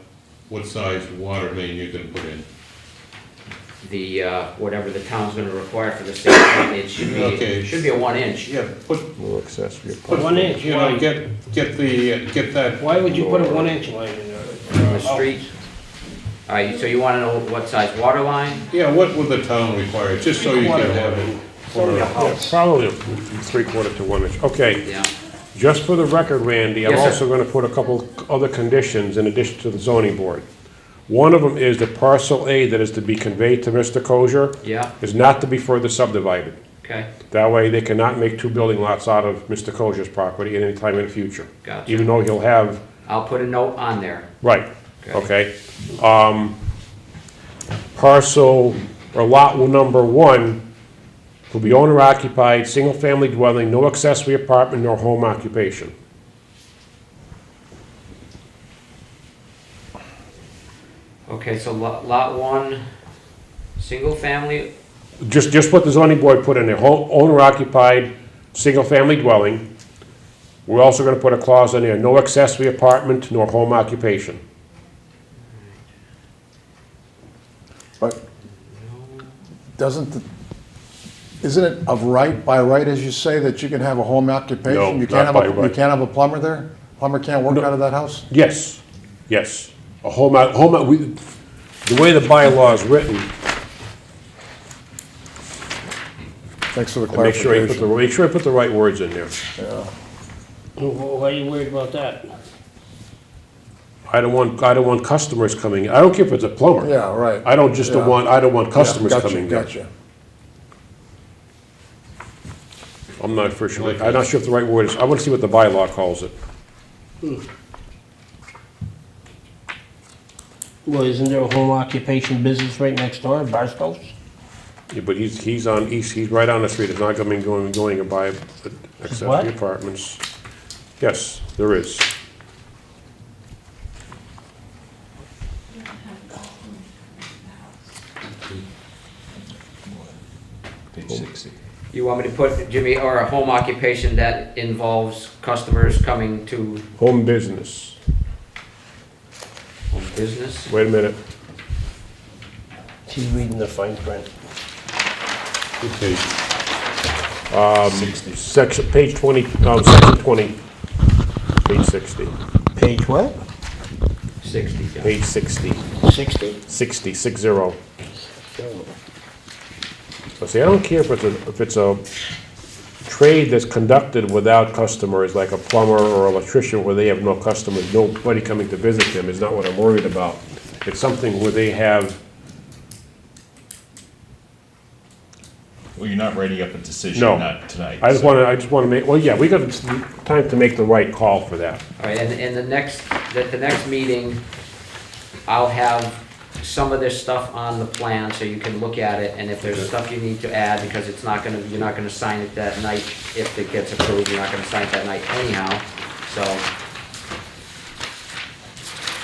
what size water main you gonna put in? The, whatever the town's gonna require for the state, it should be, Okay. it should be a 1 inch. Yeah, put, No accessory put, One inch, you know, why? get that. Why would you put a 1 inch line in there? On the street. All right, so you wanna know what size water line? Yeah, what would the town require, just so you can have it? Yeah, probably a 3/4 to 1 inch. Okay, Yeah. just for the record, Randy, I'm Yes, sir. also gonna put a couple other conditions in addition to the zoning board. One of them is that parcel A that is to be conveyed to Mr. Kosher Yeah, is not to be further subdivided. okay, That way, they cannot make two building lots out of Mr. Kosher's property at any time in the future. gotcha. Even though he'll have, I'll put a note on there. right, okay? Parcel, or lot number 1 will be owner occupied, single-family dwelling, no accessory apartment nor home occupation. Okay, so lot 1, single family, Just what the zoning board put in there, owner occupied, single-family dwelling. We're also gonna put a clause in there, no accessory apartment nor home occupation. But isn't it of right, by right, as you say, that you can have a home occupation? No, You can't not have by You right. can't have a plumber there? Plumber can't work No. out of that house? Yes, yes. A the way the bylaw is written, Thanks for the make sure I clarification. put the right words in there. Why are you worried about that? I don't want customers coming, I don't care if it's a plumber. Yeah, right. I don't just Yeah. I don't want customers Yeah, gotcha, coming there. Gotcha. I'm not for sure, I'm not sure if the right word is, I wanna see what the bylaw calls it. Well, isn't there a home occupation business right next door, Barstow's? Yeah, but he's right on the street, it's not going to buy What? accessory apartments. Yes, there is. Page 60. You want me to put, Jimmy, or a home occupation that involves customers coming to Home business. home business? Wait a minute. She's reading the fine print. Good page. 60. Section, page 20, section 20, page 60. Page what? 60, John. Page 60, 60? 60, 60. But see, I don't care if it's a trade that's conducted without customers, like a plumber or electrician where they have no customers, nobody coming to visit them is not what I'm worried about. It's something where they have, Well, you're not writing up a decision, No. not tonight. I just so- want to make, well, yeah, we got time to make the right call for that. All right, and the next meeting, I'll have some of this stuff on the plan so you can look at it, and if there's stuff you need to add, because it's not gonna, you're not gonna sign it that night if it gets approved, you're not gonna sign it that night anyhow, so.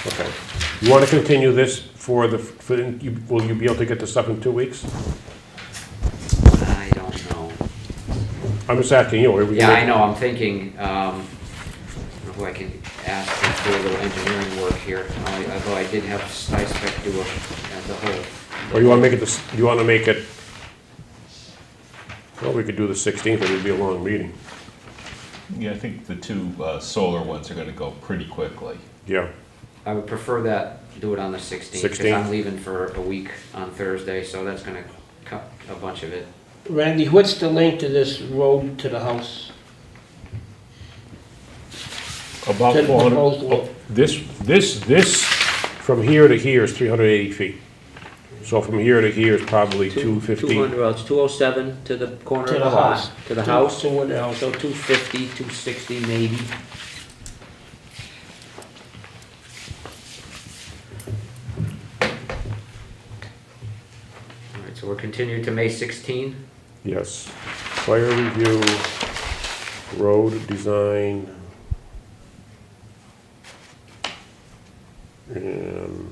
Okay. You want to continue this will you be able to get this up in 2 weeks? I don't know. I'm just asking you. Yeah, I know, I'm thinking, who I can ask to do a little engineering work here, although I did have SciSpec do the whole. Or you want to make it, you want to make it, well, we could do the 16th, it would be a long meeting. Yeah, I think the two solar ones are gonna go pretty quickly. Yeah. I would prefer that, do it on the 16th, because 16th? I'm leaving for a week on Thursday, so that's gonna cut a bunch of it. Randy, what's the length of this road to the house? About To the 400, proposed lot. this, from here to here is 380 feet. So from here to here is probably 250. 200, well, it's 207 to the corner To of the the house. house. To the house, To the house. so 250, 260 maybe. All right, so we're continuing to May 16. Yes. Fire review, road design, and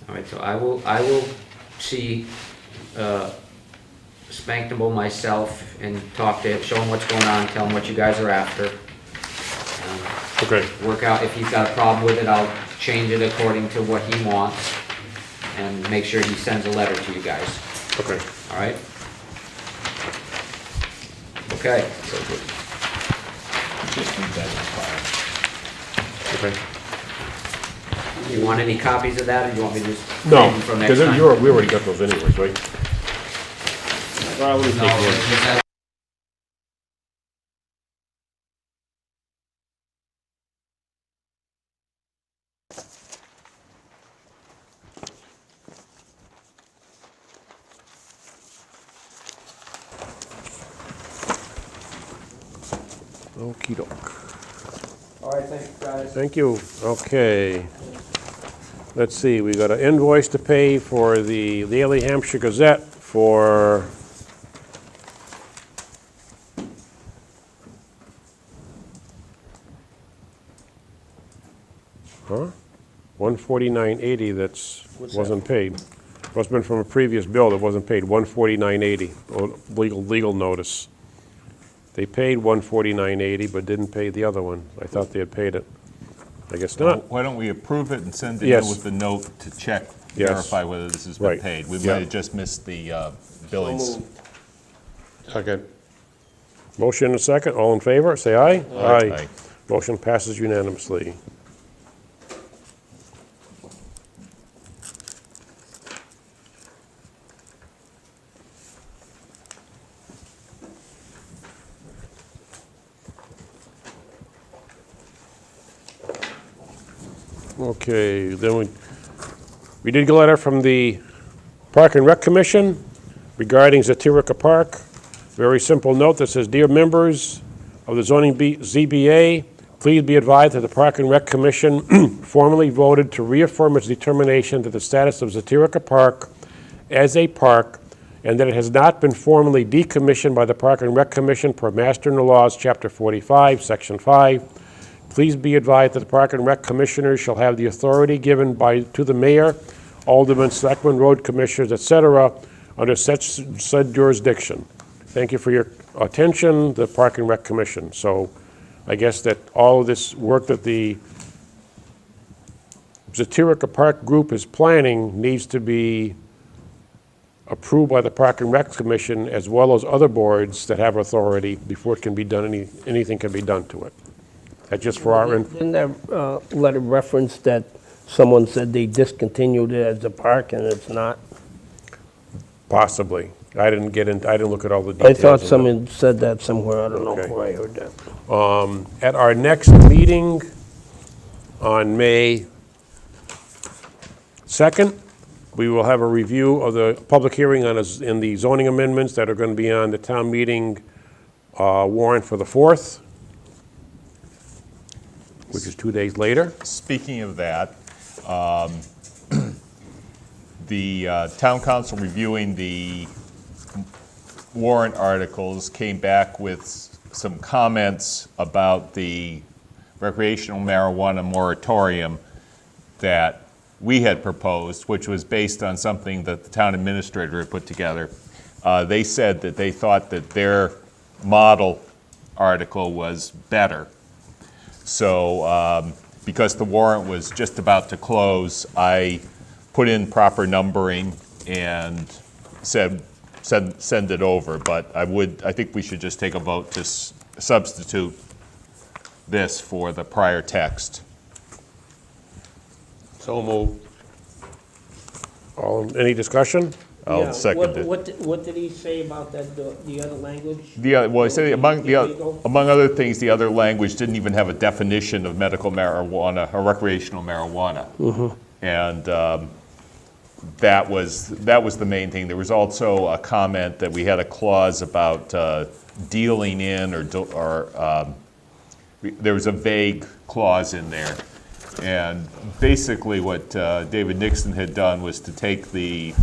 All right, so I will see Spankable myself and talk to him, show him what's going on, tell him what you guys are after. okay. Work out, if he's got a problem with it, I'll change it according to what he wants and make sure he sends a letter to you guys, Okay. all right? Okay, Just leave that in file. Okay. you want any copies of that, or you want me to just? No, save them for next because time? we already got those anyways, right? Probably No, take one. because that- Okey doke. All right, thanks, guys. Thank you. Okay. Let's see, we got an invoice to pay for the Daily Hampshire Gazette for $149.80 that's wasn't paid. Must have been from a previous bill that wasn't paid, $149.80, legal notice. They paid $149.80 but didn't pay the other one. I thought they had paid it. I guess not. Why don't we approve it and send it Yes. in with the note to check, Yes. verify whether this has been Right. paid? We Yeah. might have just missed the billings. Second. Motion and a second, all in favor, say aye. Aye. Motion passes unanimously. Okay, then we did get a letter from the Park and Rec Commission regarding Zatirica Park. Very simple note that says, "Dear members of the zoning ZBA, please be advised that the Park and Rec Commission formally voted to reaffirm its determination that the status of Zatirica Park as a park and that it has not been formally decommissioned by the Park and Rec Commission per Master and Laws, Chapter 45, Section 5. Please be advised that the Park and Rec Commissioners shall have the authority given to the mayor, aldermen, selectmen, road commissioners, etc., under such said jurisdiction. Thank you for your attention, the Park and Rec Commission. So I guess that all of this work that the Zatirica Park Group is planning needs to be approved by the Park and Rec Commission as well as other boards that have authority before it can be done, anything can be done to it. That's just for our, Didn't that letter reference that someone said they discontinued it as a park and it's not? possibly. I didn't look at all the I details. thought of that. someone said that somewhere, I don't know Okay. where I heard that. At our next meeting on May 2nd, we will have a review of the public hearing in the zoning amendments that are going to be on the town meeting warrant for the 4th, which is 2 days later. Speaking of that, the town council reviewing the warrant articles came back with some comments about the recreational marijuana moratorium that we had proposed, which was based on something that the town administrator had put together. They said that they thought that their model article was better. So because the warrant was just about to close, I put in proper numbering and said send it over. But I think we should just take a vote to substitute this for the prior text. So moved. Any discussion? I'll second it. What did he say about that, the other language? Well, I said among other things, the other language didn't even have a definition of medical marijuana or recreational marijuana. And that was the main thing. There was also a comment that we had a clause about dealing in or there was a vague clause in there. And basically what David Nixon had done was to take the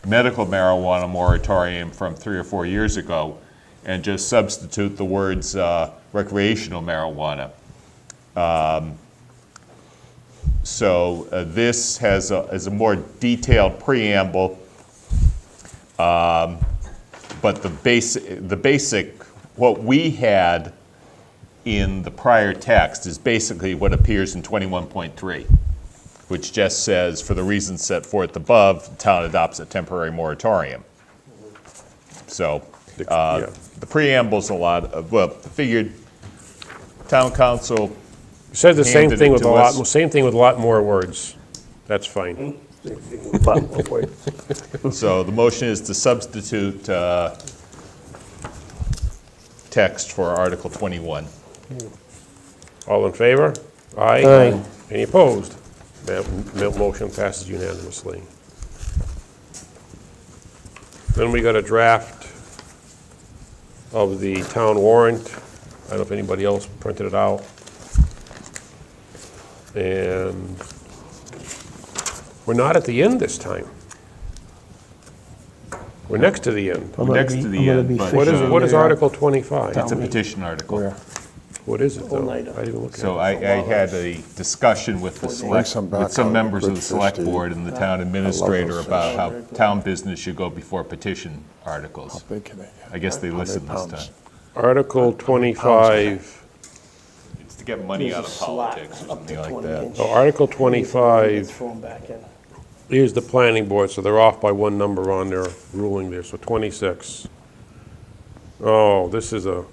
medical marijuana moratorium from 3 or 4 years ago and just substitute the words recreational marijuana. So this has a more detailed preamble, but the basic, what we had in the prior text is basically what appears in 21.3, which just says, for the reasons set forth above, the town adopts a temporary moratorium. So the preamble's a lot of, well, figured town council Says the same handed thing it with to us. same thing with a lot more words. That's fine. So the motion is to substitute text for Article 21. All in favor? Aye. Aye. Any opposed? That motion passes unanimously. Then we got a draft of the town warrant. I don't know if anybody else printed it out. And we're not at the end this time. We're next to the end. Next to the end, but What is Article 25? it's a petition article. What is it, though? All-nighter. I didn't even look at it. So I had a discussion with the with some members of the select board and the town administrator about how town business should go before petition articles. Big can they get? I guess they listened this time. Article 25, It's to get money out of politics or something like that. oh, Article 25 Throw 'em back in. is the planning board, so they're off by one number on their ruling there, so 26. Oh, this is a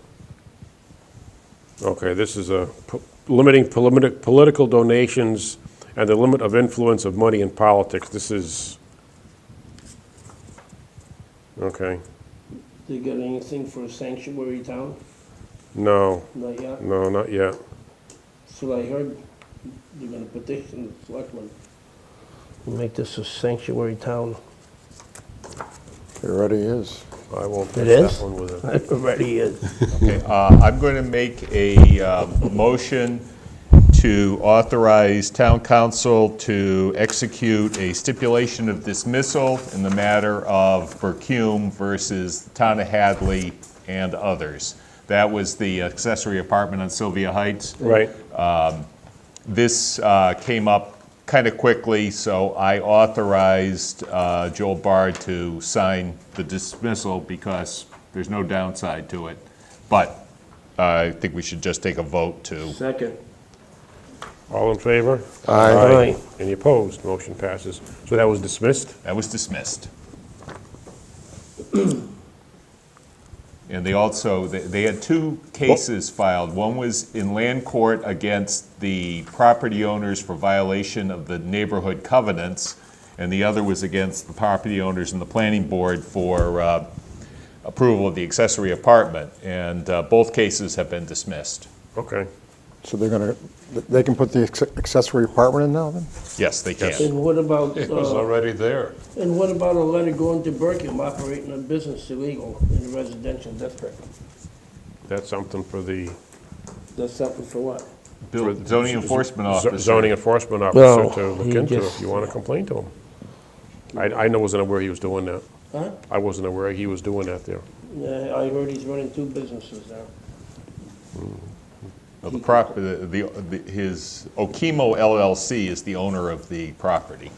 limiting political donations and the limit of influence of money in politics. This is, okay, They got anything for a sanctuary town? no, Not yet. no, not yet. So I heard they're gonna petition the selectmen. Make this a sanctuary town. It already is. I won't It touch is? that one with it. It already is. Okay, I'm going to make a motion to authorize town council to execute a stipulation of dismissal in the matter of Bercume versus the town of Hadley and others. That was the accessory apartment on Sylvia Heights. Right, This came up kind of quickly, so I authorized Joel Bard to sign the dismissal because there's no downside to it. But I think we should just take a vote to, Second. All in favor? Aye. Any opposed? Motion passes. So that was dismissed? that was dismissed. And they also, they had two cases filed. One was in land court against the property owners for violation of the neighborhood covenants, and the other was against the property owners and the planning board for approval of the accessory apartment. And both cases have been dismissed. Okay. So they can put the accessory apartment in now then? Yes, they can. And what about, It was already there. and what about a letter going to Berkham operating a business illegal in a residential district? That's something for the That's something for what? Zoning enforcement officer. zoning enforcement No, officer to look he into just- if you want to complain to him. I wasn't aware he was doing that. Huh? I wasn't aware he was doing that there. Yeah, I heard he's running 2 businesses now. Well, his Okemo LLC is the owner of the property.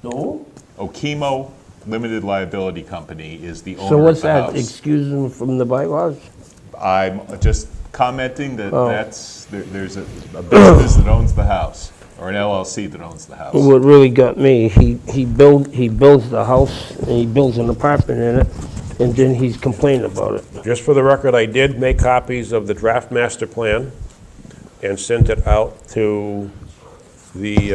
No? Okemo Limited Liability Company is the owner So of what's the that, house. excuse him from the bylaws? I'm just commenting that Oh. there's a business that owns the house, or an LLC that owns the house. What really got me, he builds the house, and he builds an apartment in it, and then he's complaining about it. Just for the record, I did make copies of the draft master plan and sent it out to the,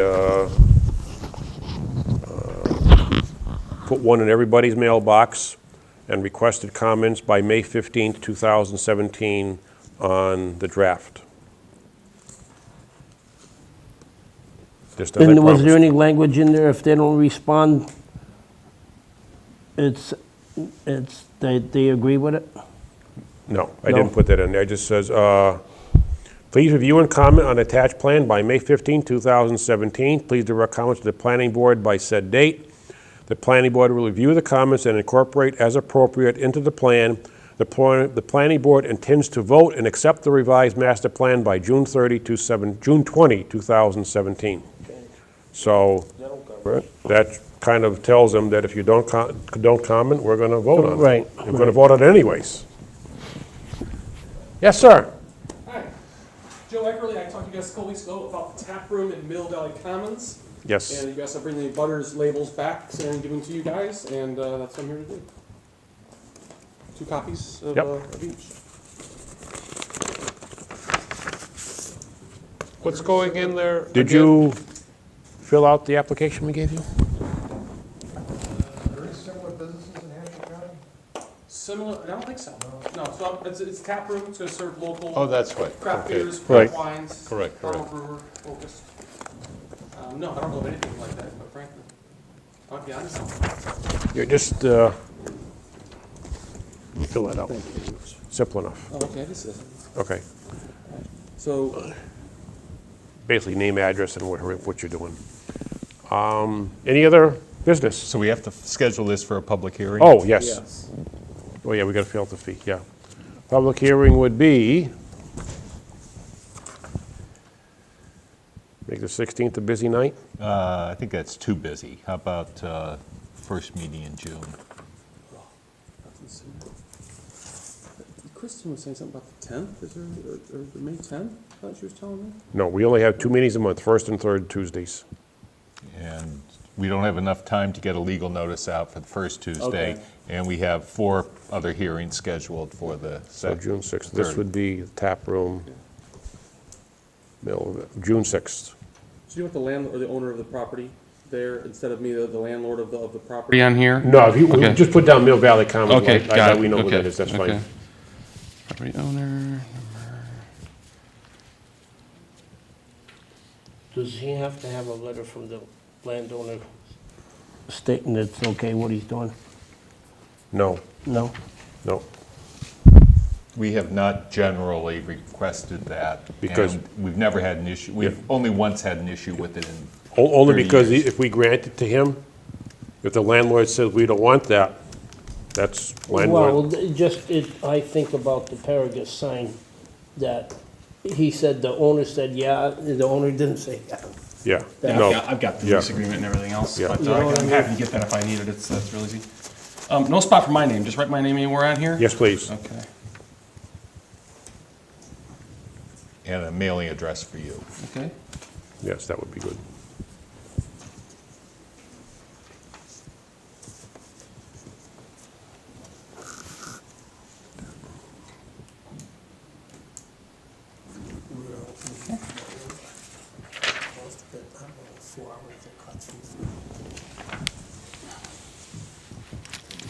put one in everybody's mailbox and requested comments by May 15th, 2017 on the draft. Just as I And was there promised. any language in there, if they don't respond, they agree with it? No, I No? didn't put that in there. It just says, please review and comment on attached plan by May 15, 2017. Please direct comments to the planning board by said date. The planning board will review the comments and incorporate as appropriate into the plan. The planning board intends to vote and accept the revised master plan by June 20, 2017. So that kind of tells them that if you don't comment, we're going to vote on it. Right, We're going to vote on it anyways. Yes, sir. Hi, Joe Eckerly, I talked to you guys a couple weeks ago about the tap room in Mill Valley Commons. Yes. And you guys are bringing the butters labels back and giving to you guys, and that's what I'm here to do. 2 copies of, Yep. Of each. What's going in there? Did again? you fill out the application we gave you? Are there similar businesses in Hampshire County? Similar, I don't think so. No, so it's tap room, it's gonna serve local. Oh, that's right. Craft Okay. beers, Right. craft wines. Correct, Farmer correct. brewer focused. No, I don't know of anything like that, but frankly, I'll be honest. You're just, fill that out. Simple enough. Oh, okay, this is, Okay. so, Basically, name, address, and what you're doing. Any other business? So we have to schedule this for a public hearing? Oh, yes. yes. Oh, yeah, we got to fill out the fee, yeah. Public hearing would be, make the 16th a busy night? I think that's too busy. How about first meeting in June? Kristen was saying something about the 10th, is there, or the May 10th, I thought she was telling me? No, we only have 2 meetings a month, first and third Tuesdays. And we don't have enough time to get a legal notice out for the first Tuesday. Okay. And we have 4 other hearings scheduled for the So June 6th. This third. would be tap room, June 6th. So you want the landlord, or the owner of the property there, instead of me, the landlord of the property on here? No, if you Okay. just put down Mill Valley Commons, Okay, got it. we know who that Okay, is, that's okay. fine. Property owner, Does he have to have a letter from the landowner stating it's okay what he's doing? No, No? no. We have not generally requested that. Because- and we've never had an issue, we've only once had an issue with it in Only 30 because years. if we grant it to him, if the landlord says we don't want that, that's Well, landlord. I think about the Paragus sign that he said, the owner said, yeah, the owner didn't say, yeah. Yeah, Yeah, no. I've got the Yeah. lease agreement and everything else, Yeah. but I'm happy to get that if I need it, that's real easy. No spot for my name, just write my name anywhere on here? Yes, please. Okay, And a mailing address for you. okay. Yes, that would be good.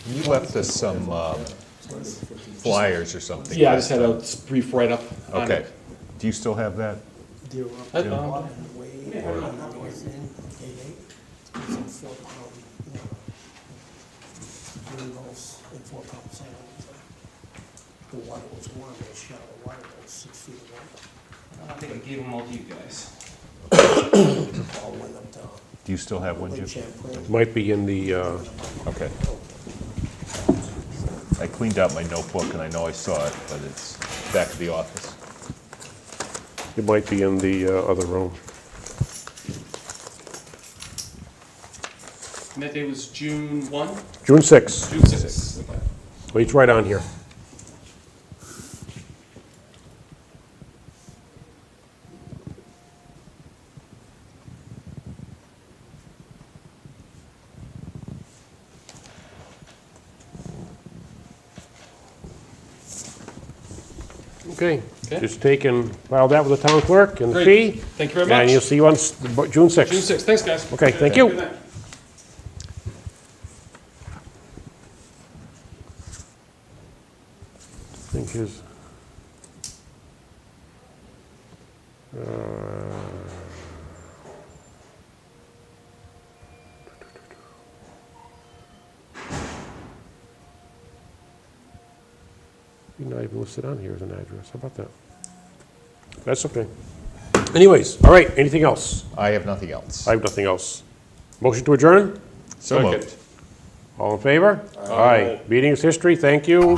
You left us some flyers or something. Yeah, I just had a brief write-up on Okay. it. Do you still have that? The water was warm, the shallow water was 6 feet of water. I think I gave them all to you guys. All went up to Do you still have one, Lake Jim? Champlain. Might be in the, Okay. I cleaned out my notebook and I know I saw it, but it's back at the office. it might be in the other room. And that day was June 1? June 6th. June 6th. Okay. Well, it's right on here. Okay, Okay. just take and file that with the town clerk and the Great. fee. Thank you very much. And you'll see you on June 6th. June 6th, thanks, guys. Okay, thank you. Good night. I think his, you're not even listed on here as an address. How about that? That's okay. Anyways, all right, anything else? I have nothing else. I have nothing else. Motion to adjourn? So moved. All in favor? Aye. Meeting is history, thank you.